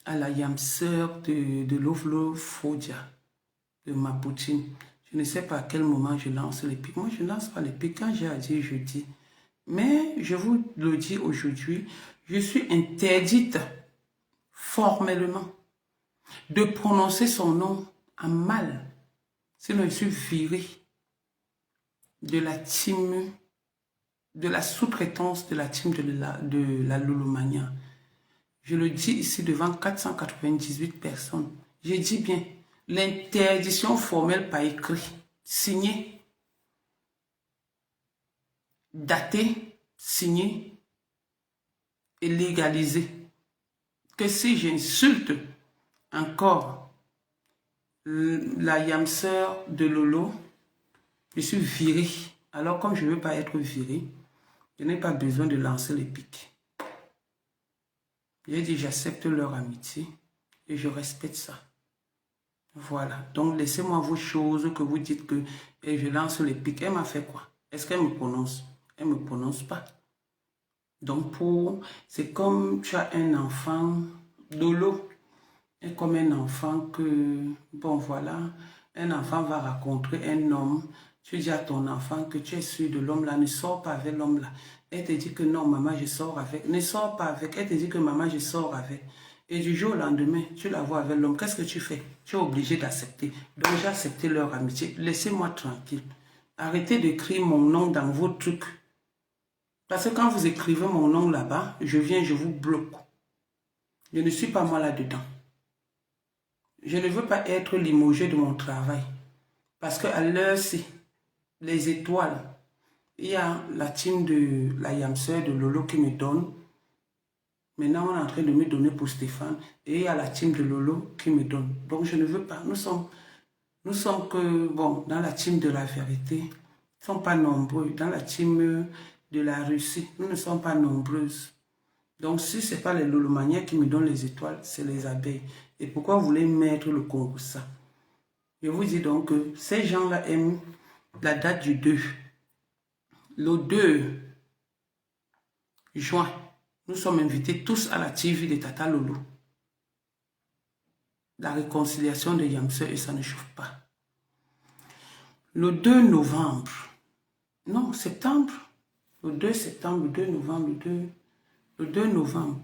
à la Yamseur de Lovlo Fodia, de ma poutine. Je ne sais pas à quel moment je lance les pics. Moi je ne lance pas les pics. Quand j'ai à dire, je dis. Mais je vous le dis aujourd'hui, je suis interdite formellement de prononcer son nom en mal. Sinon, je suis virée de la team, de la sous-traitance de la team de la Lulumania. Je le dis ici devant 498 personnes. Je dis bien, l'interdiction formelle par écrit signé, daté, signé et légalisé. Que si j'insulte encore la yamseur de Lolo, je suis viré. Alors comme je ne veux pas être viré, je n'ai pas besoin de lancer les pics. J'ai dit j'accepte leur amitié et je respecte ça. Voilà. Donc laissez-moi vos choses que vous dites que et je lance les pics. Elle m'a fait quoi? Est-ce qu'elle me prononce? Elle ne me prononce pas. Donc c'est comme tu as un enfant Lolo. Et comme un enfant que, bon voilà, un enfant va rencontrer un homme, tu dis à ton enfant que tu es sûr de l'homme là, ne sors pas avec l'homme là. Elle te dit que non, maman, je sors avec. Ne sors pas avec. Elle te dit que maman, je sors avec. Et du jour au lendemain, tu la vois avec l'homme. Qu'est-ce que tu fais? Tu es obligé d'accepter. Donc j'ai accepté leur amitié. Laissez-moi tranquille. Arrêtez d'écrire mon nom dans vos trucs. Parce que quand vous écrivez mon nom là-bas, je viens, je vous bloque. Je ne suis pas moi là-dedans. Je ne veux pas être limogé de mon travail. Parce qu'à l'heure-ci, les étoiles, il y a la team de la yamseur de Lolo qui me donne. Maintenant, on est en train de me donner pour Stéphane. Et il y a la team de Lolo qui me donne. Donc, je ne veux pas. Nous sommes que, bon, dans la team de la vérité. Nous ne sommes pas nombreux. Dans la team de la Russie, nous ne sommes pas nombreuses. Donc, si ce n'est pas les Lolomaniens qui me donnent les étoiles, c'est les abeilles. Et pourquoi vous voulez mettre le concours ça? Je vous dis donc que ces gens-là aiment la date du 2. Le 2 juin, nous sommes invités tous à la TV de Tata Lolo. La réconciliation de Yamse et ça ne chauffe pas. Le 2 novembre, non, septembre, le 2 septembre, le 2 novembre, le 2 novembre,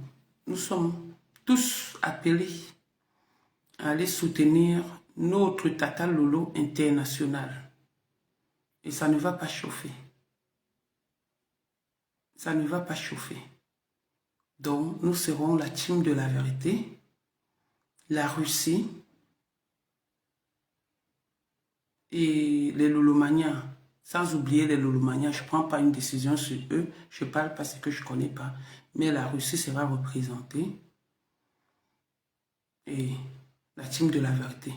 nous sommes tous appelés à aller soutenir notre Tata Lolo international. Et ça ne va pas chauffer. Ça ne va pas chauffer. Donc, nous serons la team de la vérité, la Russie et les Lolomaniens. Sans oublier les Lolomaniens, je ne prends pas une décision sur eux, je parle parce que je ne connais pas. Mais la Russie sera représentée et la team de la vérité.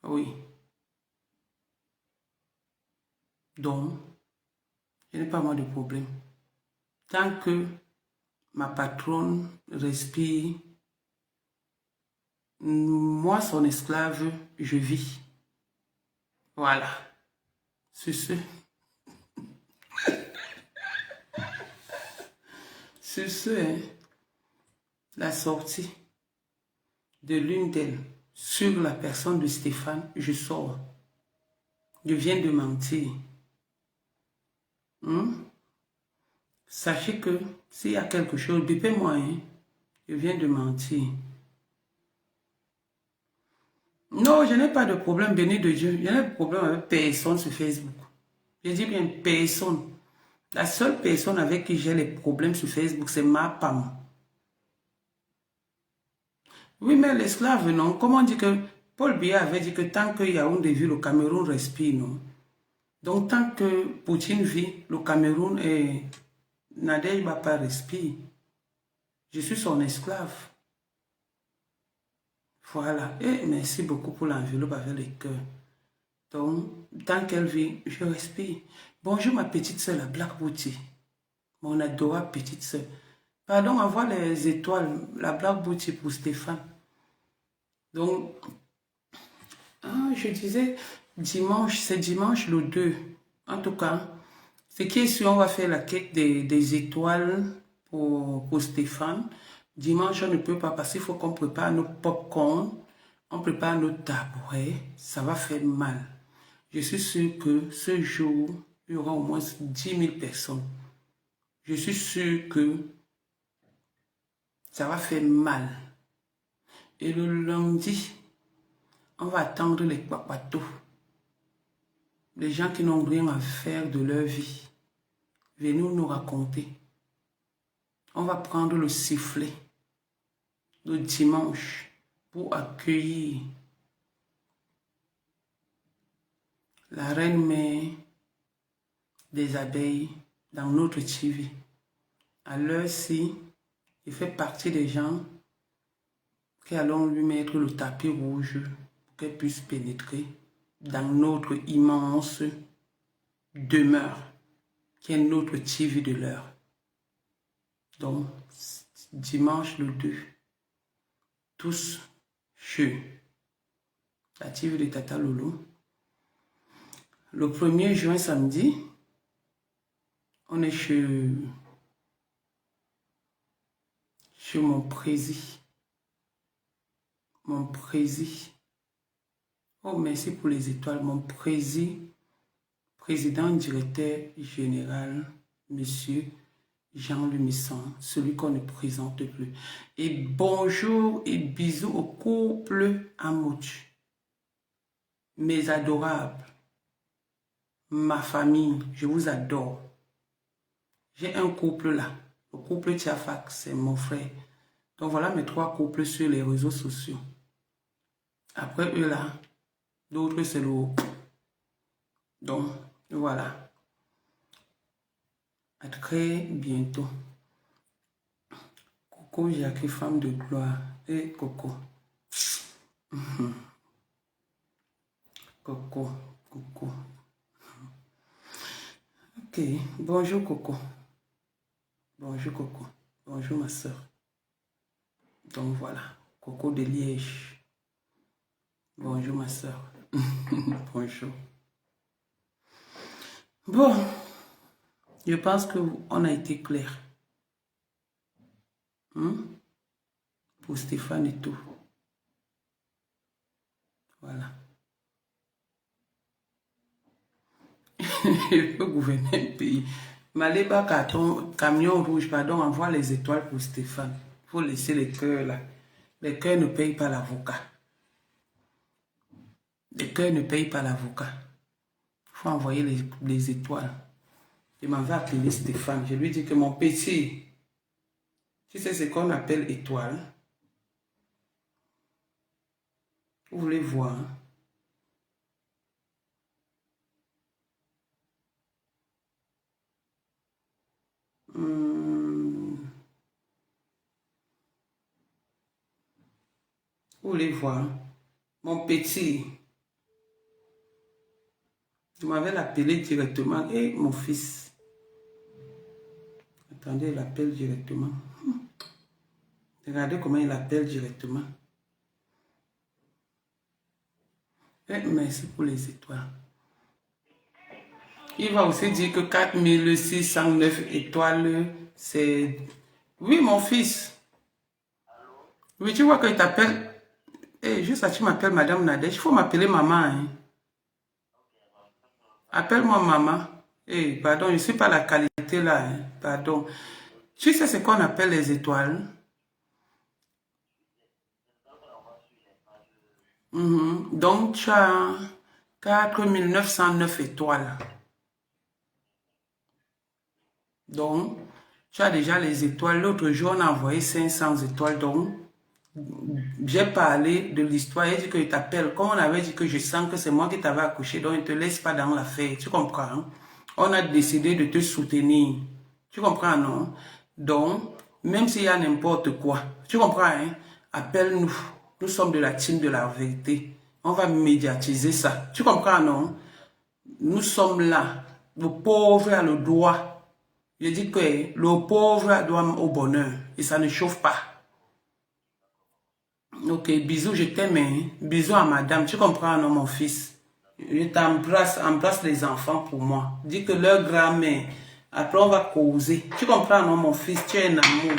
Oui. Donc, je n'ai pas moins de problème. Tant que ma patronne respire, moi, son esclave, je vis. Voilà. Sur ce. Sur ce, hein, la sortie de l'une d'elles sur la personne de Stéphane, je sors. Je viens de mentir. Sachez que s'il y a quelque chose, bipez-moi, hein, je viens de mentir. Non, je n'ai pas de problème, béni de Dieu. Je n'ai pas de problème avec personne sur Facebook. Je dis bien personne. La seule personne avec qui j'ai les problèmes sur Facebook, c'est ma femme. Oui, mais l'esclave, non. Comment on dit que Paul Biya avait dit que tant que Yaoundé vit, le Cameroun respire, non. Donc, tant que Poutine vit, le Cameroun et Nadej Bapa respire. Je suis son esclave. Voilà. Et merci beaucoup pour l'enveloppe avec les cœurs. Donc, tant qu'elle vit, je respire. Bonjour ma petite soeur, la Black Beauty. Mon adorable petite soeur. Pardon, avoir les étoiles, la Black Beauty pour Stéphane. Donc, je disais, dimanche, c'est dimanche le 2. En tout cas, ce qui est sûr, on va faire la quête des étoiles pour Stéphane. Dimanche, on ne peut pas parce qu'il faut qu'on prépare nos popcorn, on prépare nos tabourets. Ça va faire mal. Je suis sûr que ce jour, il y aura au moins 10 000 personnes. Je suis sûr que ça va faire mal. Et le lundi, on va attendre les papatos. Les gens qui n'ont rien à faire de leur vie. Venez nous raconter. On va prendre le sifflet le dimanche pour accueillir la reine-mère des abeilles dans notre TV. À l'heure-ci, il fait partie des gens qui allons lui mettre le tapis rouge pour qu'elle puisse pénétrer dans notre immense demeure, qui est notre TV de l'heure. Donc, dimanche le 2, tous chez la TV de Tata Loulou. Le 1er juin, samedi, on est chez mon prési. Mon prési. Oh, merci pour les étoiles. Mon président directeur général, monsieur Jean-Louis Misson, celui qu'on ne présente plus. Et bonjour et bisous au couple Amouch. Mes adorables, ma famille, je vous adore. J'ai un couple là, le couple Tiafak, c'est mon frère. Donc voilà mes 3 couples sur les réseaux sociaux. Après eux là, d'autres c'est le... Donc voilà. À très bientôt. Coco Jacques, femme de gloire. Et Coco. Coco. Ok, bonjour Coco. Bonjour Coco. Bonjour ma soeur. Donc voilà, Coco de Liège. Bonjour ma soeur. Bonjour. Bon, je pense qu'on a été clair. Pour Stéphane et tout. Voilà. Je peux gouverner un pays. Maléba carton, camion rouge, pardon, envoie les étoiles pour Stéphane. Il faut laisser les cœurs là. Les cœurs ne payent pas l'avocat. Les cœurs ne payent pas l'avocat. Il faut envoyer les étoiles. Je m'en vais appeler Stéphane. Je lui dis que mon petit, tu sais ce qu'on appelle étoile. Vous voulez voir? Vous voulez voir? Mon petit. Je m'avais l'appelé directement. Et mon fils. Attendez, il l'appelle directement. Regardez comment il appelle directement. Et merci pour les étoiles. Il va aussi dire que 4609 étoiles, c'est... Oui, mon fils. Oui, tu vois qu'il t'appelle... Eh, juste là, tu m'appelles Madame Nadège. Il faut m'appeler maman. Hein. Appelle-moi maman. Eh, pardon, je ne suis pas la qualité là. Hein. Pardon. Tu sais ce qu'on appelle les étoiles? Donc, tu as 4909 étoiles. Donc, tu as déjà les étoiles. L'autre jour, on a envoyé 500 étoiles. Donc, j'ai parlé de l'histoire. Il dit que je t'appelle. Comme on avait dit que je sens que c'est moi qui t'avais accouché, donc il ne te laisse pas dans l'affaire. Tu comprends? Hein? On a décidé de te soutenir. Tu comprends, non? Donc, même s'il y a n'importe quoi, tu comprends, hein? Appelle-nous. Nous sommes de la team de la vérité. On va médiatiser ça. Tu comprends, non? Nous sommes là. Le pauvre a le droit. Je dis que le pauvre a droit au bonheur. Et ça ne chauffe pas. Ok, bisous, je t'aime. Hein? Bisous à madame. Tu comprends, non, mon fils? Je t'embrasse, embrasse les enfants pour moi. Dis que leur grand-mère, après on va causer. Tu comprends, non, mon fils? Tu es un amour.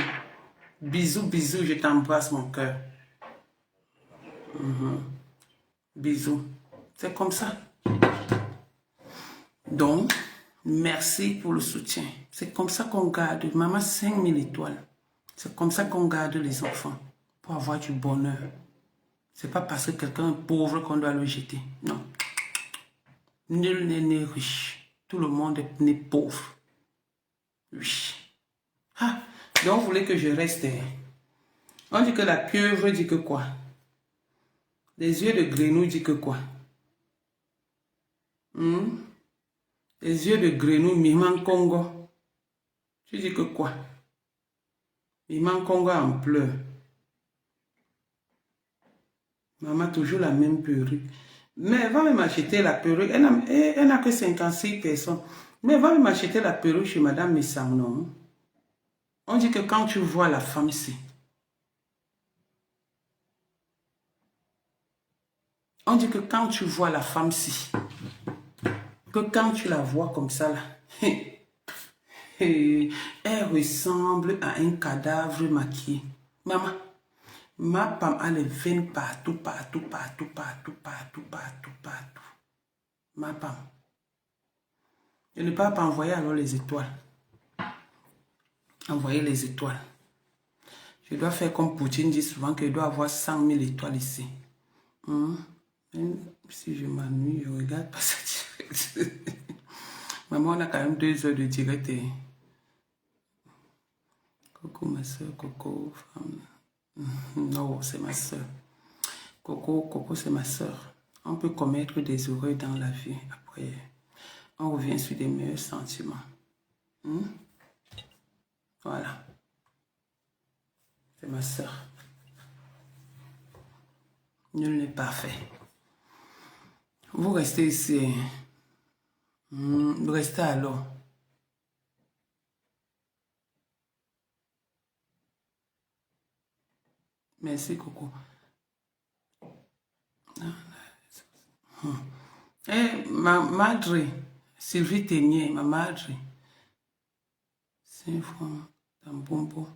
Bisous, bisous, je t'embrasse, mon cœur. Bisous. C'est comme ça. Donc, merci pour le soutien. C'est comme ça qu'on garde. Maman, 5000 étoiles. C'est comme ça qu'on garde les enfants. Pour avoir du bonheur. C'est pas parce que quelqu'un est pauvre qu'on doit le jeter. Non. Nul n'est né riche. Tout le monde est né pauvre. Oui. Ah, donc vous voulez que je reste. On dit que la pieuvre dit que quoi? Les yeux de grenouille dit que quoi? Les yeux de grenouille, Miman Congo. Tu dis que quoi? Miman Congo en pleurs. Maman, toujours la même perruque. Mais elle va même acheter la perruque. Elle n'a que 56 personnes. Mais elle va même acheter la perruque chez Madame Missam, non? On dit que quand tu vois la femme, c'est... On dit que quand tu vois la femme, si, que quand tu la vois comme ça, là, elle ressemble à un cadavre maquillé. Maman, ma femme a les veines partout, partout, partout, partout, partout, partout, partout. Ma femme. Je ne peux pas envoyer alors les étoiles. Envoyer les étoiles. Je dois faire comme Poutine dit souvent qu'il doit avoir 100 000 étoiles ici. Même si je m'ennuie, je regarde pas ça direct. Maman, on a quand même 2 heures de direct. Coco, ma soeur, Coco, femme. Non, c'est ma soeur. Coco, c'est ma soeur. On peut commettre des erreurs dans la vie. Après, on revient sur des meilleurs sentiments. Voilà. C'est ma soeur. Nul n'est parfait. Vous restez ici. Vous restez alors. Merci, Coco. Ma madre, Sylvie Ténier, ma madre. 5 fois dans Bombo.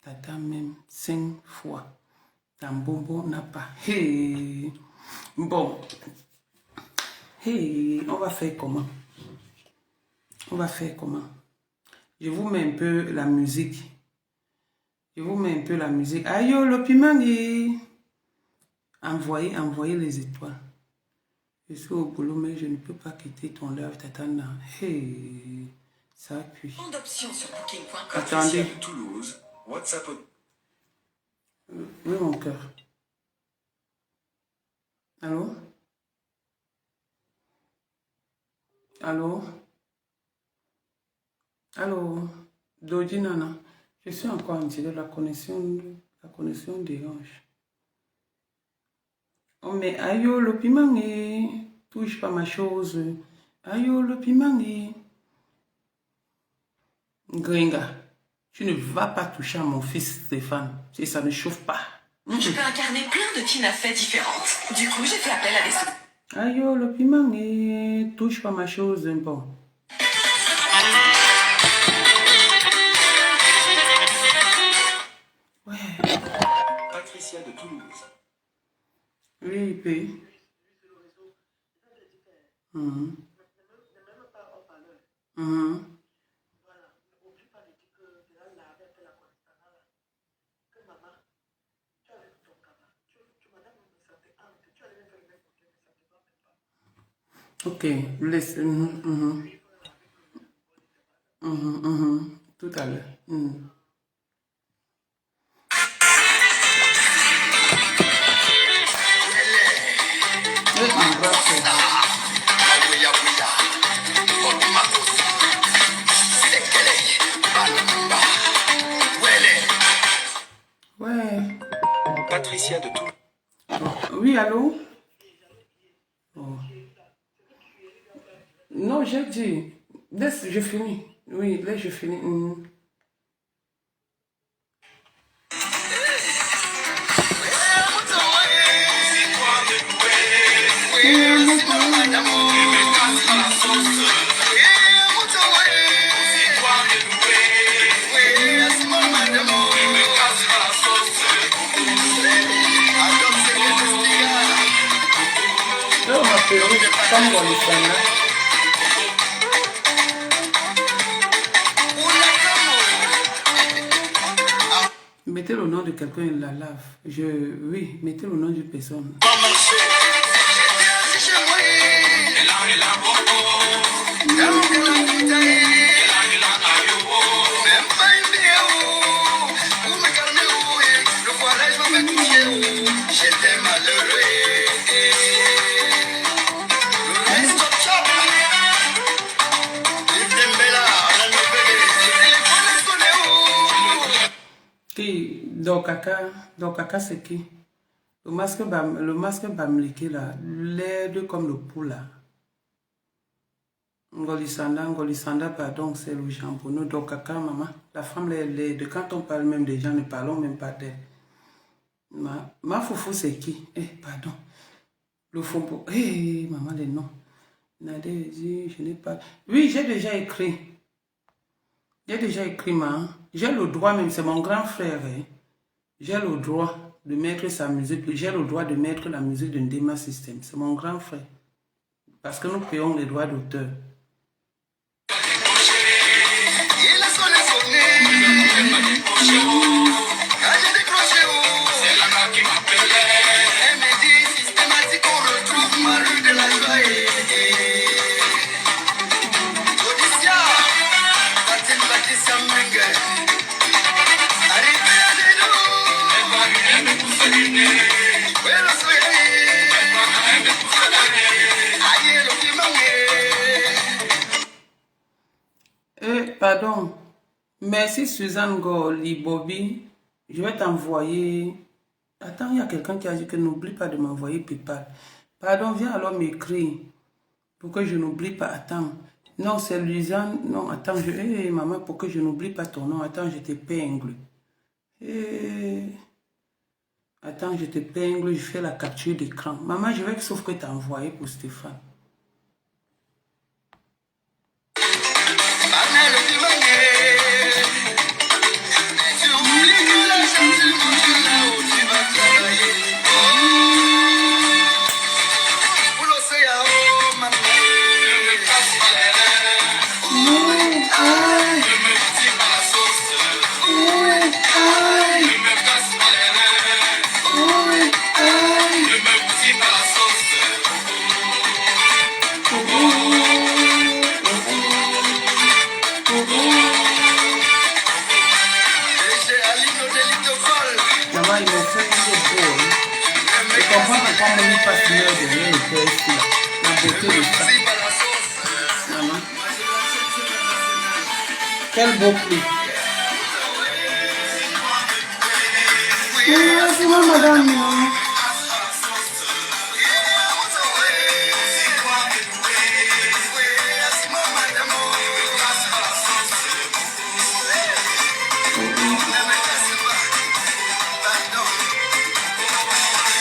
Tata même 5 fois. Dans Bombo n'a pas. Hey. Bon. Hey, on va faire comment? On va faire comment? Je vous mets un peu la musique. Je vous mets un peu la musique. Aïe, le piment. Envoyez les étoiles. Je suis au boulot, mais je ne peux pas quitter ton live, Tatana. Hey, ça appuie. Attendez. Toulouse, WhatsApp. Oui, mon cœur. Allô? Allô? Allô? Doji Nana. Je suis encore en direct. La connexion dérange. Oh, mais aïe, le piment, touche pas ma chose. Aïe, le piment, Gringa, tu ne vas pas toucher à mon fils Stéphane si ça ne chauffe pas. Je peux incarner plein de Tina Fey différentes. Du coup, j'ai fait appel à des... Aïe, le piment, touche pas ma chose, bon. Ouais. Patricia de Toulouse. Oui, il peut. Ok, laisse. Tout à l'heure. Ouais. Patricia de Toulouse. Oui, allô? Oh. Non, j'ai dit. Laisse, je finis. Oui, là, je finis. Comme dans les scènes. Mettez le nom de quelqu'un et la lave. Oui, mettez le nom d'une personne. J'étais malheureux. Dokaka c'est qui? Le masque Bamleke là, l'aide comme le pou là. Ngolisanda, pardon, c'est le jambonneau. Dokaka, maman. La femme l'aide. Quand on parle même des gens, ne parlons même pas d'elle. Ma foufou c'est qui? Pardon. Le faux. Maman, les noms. Nadé, je n'ai pas. Oui, j'ai déjà écrit. Maman. J'ai le droit, même, c'est mon grand frère. J'ai le droit de mettre sa musique. J'ai le droit de mettre la musique de Ndema System. C'est mon grand frère. Parce que nous payons les droits d'auteur. Pardon. Merci Suzanne Goli Bobby. Je vais t'envoyer. Attends, il y a quelqu'un qui a dit que n'oublie pas de m'envoyer PayPal. Pardon, viens alors m'écrire pour que je n'oublie pas. Attends. Non, c'est Luzanne. Non, attends, maman, pour que je n'oublie pas ton nom. Attends, je t'épingle. Attends, je t'épingle, je fais la capture d'écran. Maman, je vais sauf que t'as envoyé pour Stéphane. Quel beau prix. C'est moi, madame.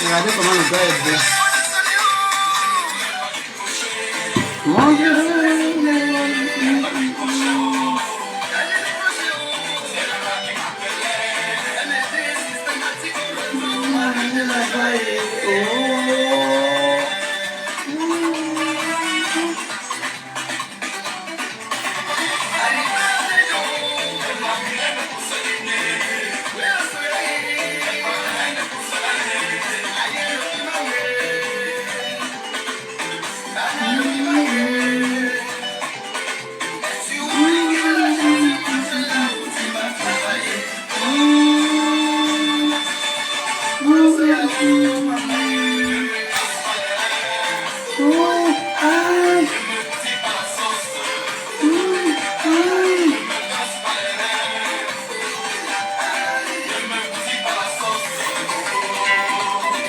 Regardez comment le gars est beau. Mon Dieu.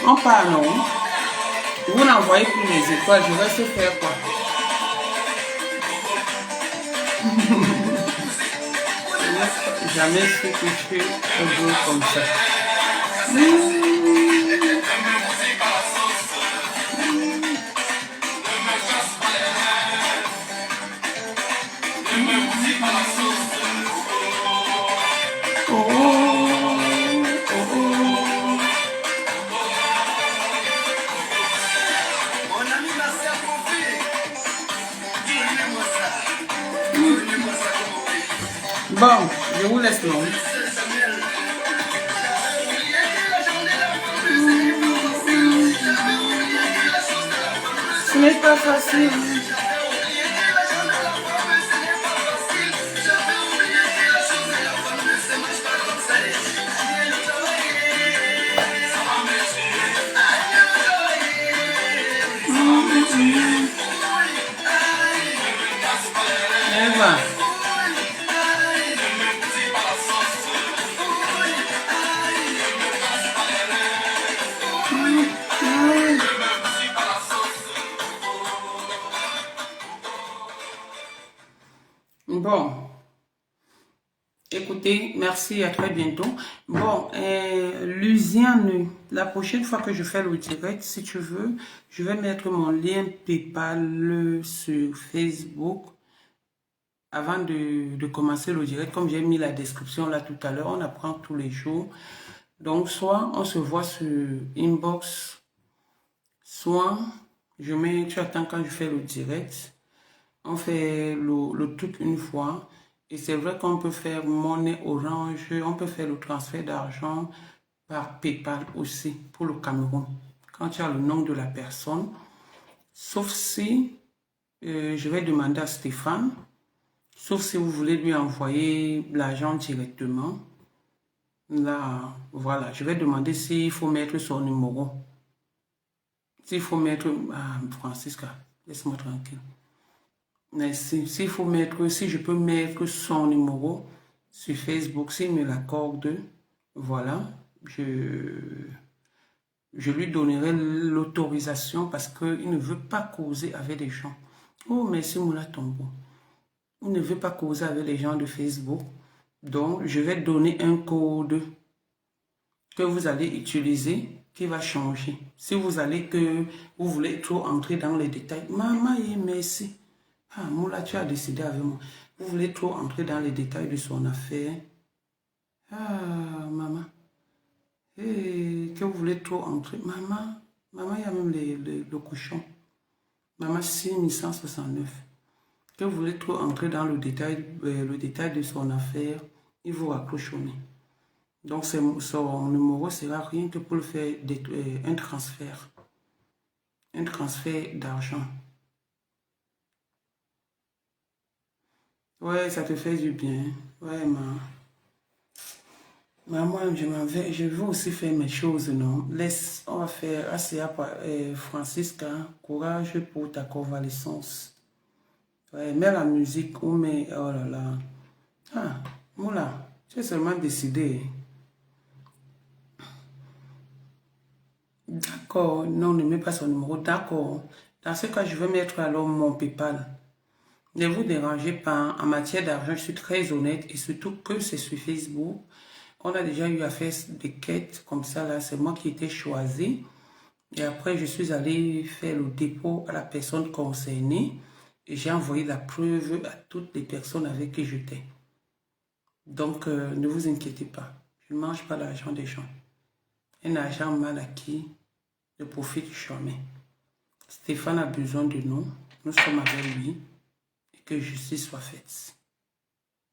On parle, non? Vous n'envoyez plus les étoiles, je vais se faire quoi? Jamais su toucher un beau comme ça. Bon, je vous laisse non. Ce n'est pas facile. Eva. écouté. Merci, à très bientôt. Bon, Luciane, la prochaine fois que je fais le direct, si tu veux, je vais mettre mon lien PayPal sur Facebook avant de commencer le direct. Comme j'ai mis la description là tout à l'heure, on apprend tous les jours. Donc, soit on se voit sur Inbox, soit tu attends quand je fais le direct. On fait le truc une fois. Et c'est vrai qu'on peut faire monnaie orange, on peut faire le transfert d'argent par PayPal aussi pour le Cameroun. Quand tu as le nom de la personne, sauf si je vais demander à Stéphane, sauf si vous voulez lui envoyer l'argent directement. Là, voilà, je vais demander s'il faut mettre son numéro. S'il faut mettre... Ah, Francisca, laisse-moi tranquille. Mais s'il faut mettre, si je peux mettre son numéro sur Facebook, s'il me l'accorde, voilà, je lui donnerai l'autorisation parce qu'il ne veut pas causer avec les gens. Oh, merci Moula Tombo. Il ne veut pas causer avec les gens de Facebook. Donc, je vais donner un code que vous allez utiliser qui va changer. Si vous voulez trop entrer dans les détails, maman, merci. Ah, Moula, tu as décidé avec moi. Vous voulez trop entrer dans les détails de son affaire. Ah, maman. Que vous voulez trop entrer. Maman, il y a même le cochon. Maman, 6169. Que vous voulez trop entrer dans le détail de son affaire, il vous raccroche au nez. Donc, son numéro sera rien que pour le faire un transfert. Un transfert d'argent. Ouais, ça te fait du bien. Ouais, moi, je veux aussi faire mes choses, non? On va faire Francisca, courage pour ta convalescence. Ouais, mets la musique ou mets, oh là là. Ah, Moula, tu as seulement décidé. D'accord, non, ne mets pas son numéro, d'accord. Dans ce cas, je vais mettre alors mon PayPal. Ne vous dérangez pas, en matière d'argent, je suis très honnête et surtout que c'est sur Facebook. On a déjà eu à faire des quêtes comme ça, là, c'est moi qui étais choisi. Et après, je suis allé faire le dépôt à la personne concernée et j'ai envoyé la preuve à toutes les personnes avec qui j'étais. Donc, ne vous inquiétez pas, je ne mange pas l'argent des gens. Un argent mal acquis ne profite jamais. Stéphane a besoin de nous sommes avec lui. Que justice soit faite.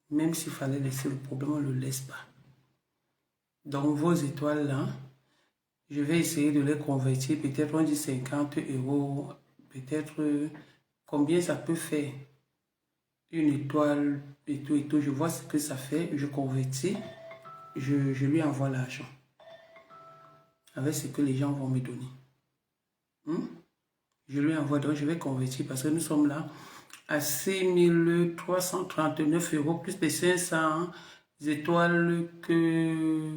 Même s'il fallait laisser le problème, on ne le laisse pas. Donc, vos étoiles là, je vais essayer de les convertir. Peut-être on dit 50 €. Peut-être combien ça peut faire. Une étoile et tout et tout. Je vois ce que ça fait. Je convertis. Je lui envoie l'argent. Avec ce que les gens vont me donner. Je lui envoie, donc je vais convertir parce que nous sommes là à 6339 € plus les 500 étoiles que,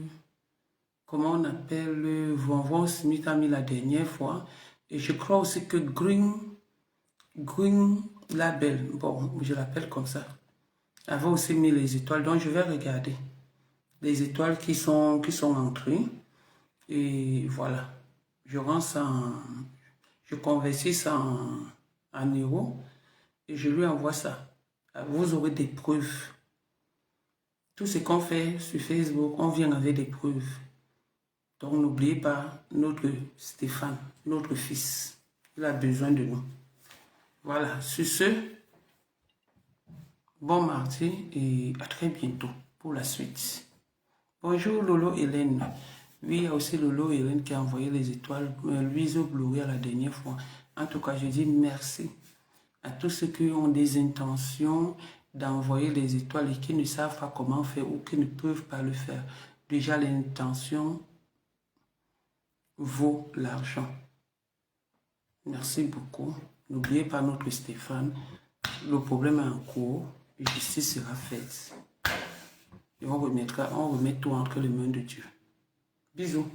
comment on appelle, Vonvon Smith a mis la dernière fois. Et je crois aussi que Green Label, bon, je l'appelle comme ça, avait aussi mis les étoiles. Donc je vais regarder les étoiles qui sont entrées. Et voilà, je rends ça je convertis ça en euros. Et je lui envoie ça. Vous aurez des preuves. Tout ce qu'on fait sur Facebook, on vient avec des preuves. Donc n'oubliez pas notre Stéphane, notre fils. Il a besoin de nous. Voilà, sur ce, bon mardi et à très bientôt pour la suite. Bonjour Lolo Hélène. Oui, il y a aussi Lolo Hélène qui a envoyé les étoiles, Luiso Gloria la dernière fois. En tout cas, je dis merci à tous ceux qui ont des intentions d'envoyer les étoiles et qui ne savent pas comment faire ou qui ne peuvent pas le faire. Déjà, l'intention vaut l'argent. Merci beaucoup. N'oubliez pas notre Stéphane. Le problème est en cours. Justice sera faite. Et on remet tout entre les mains de Dieu. Bisous.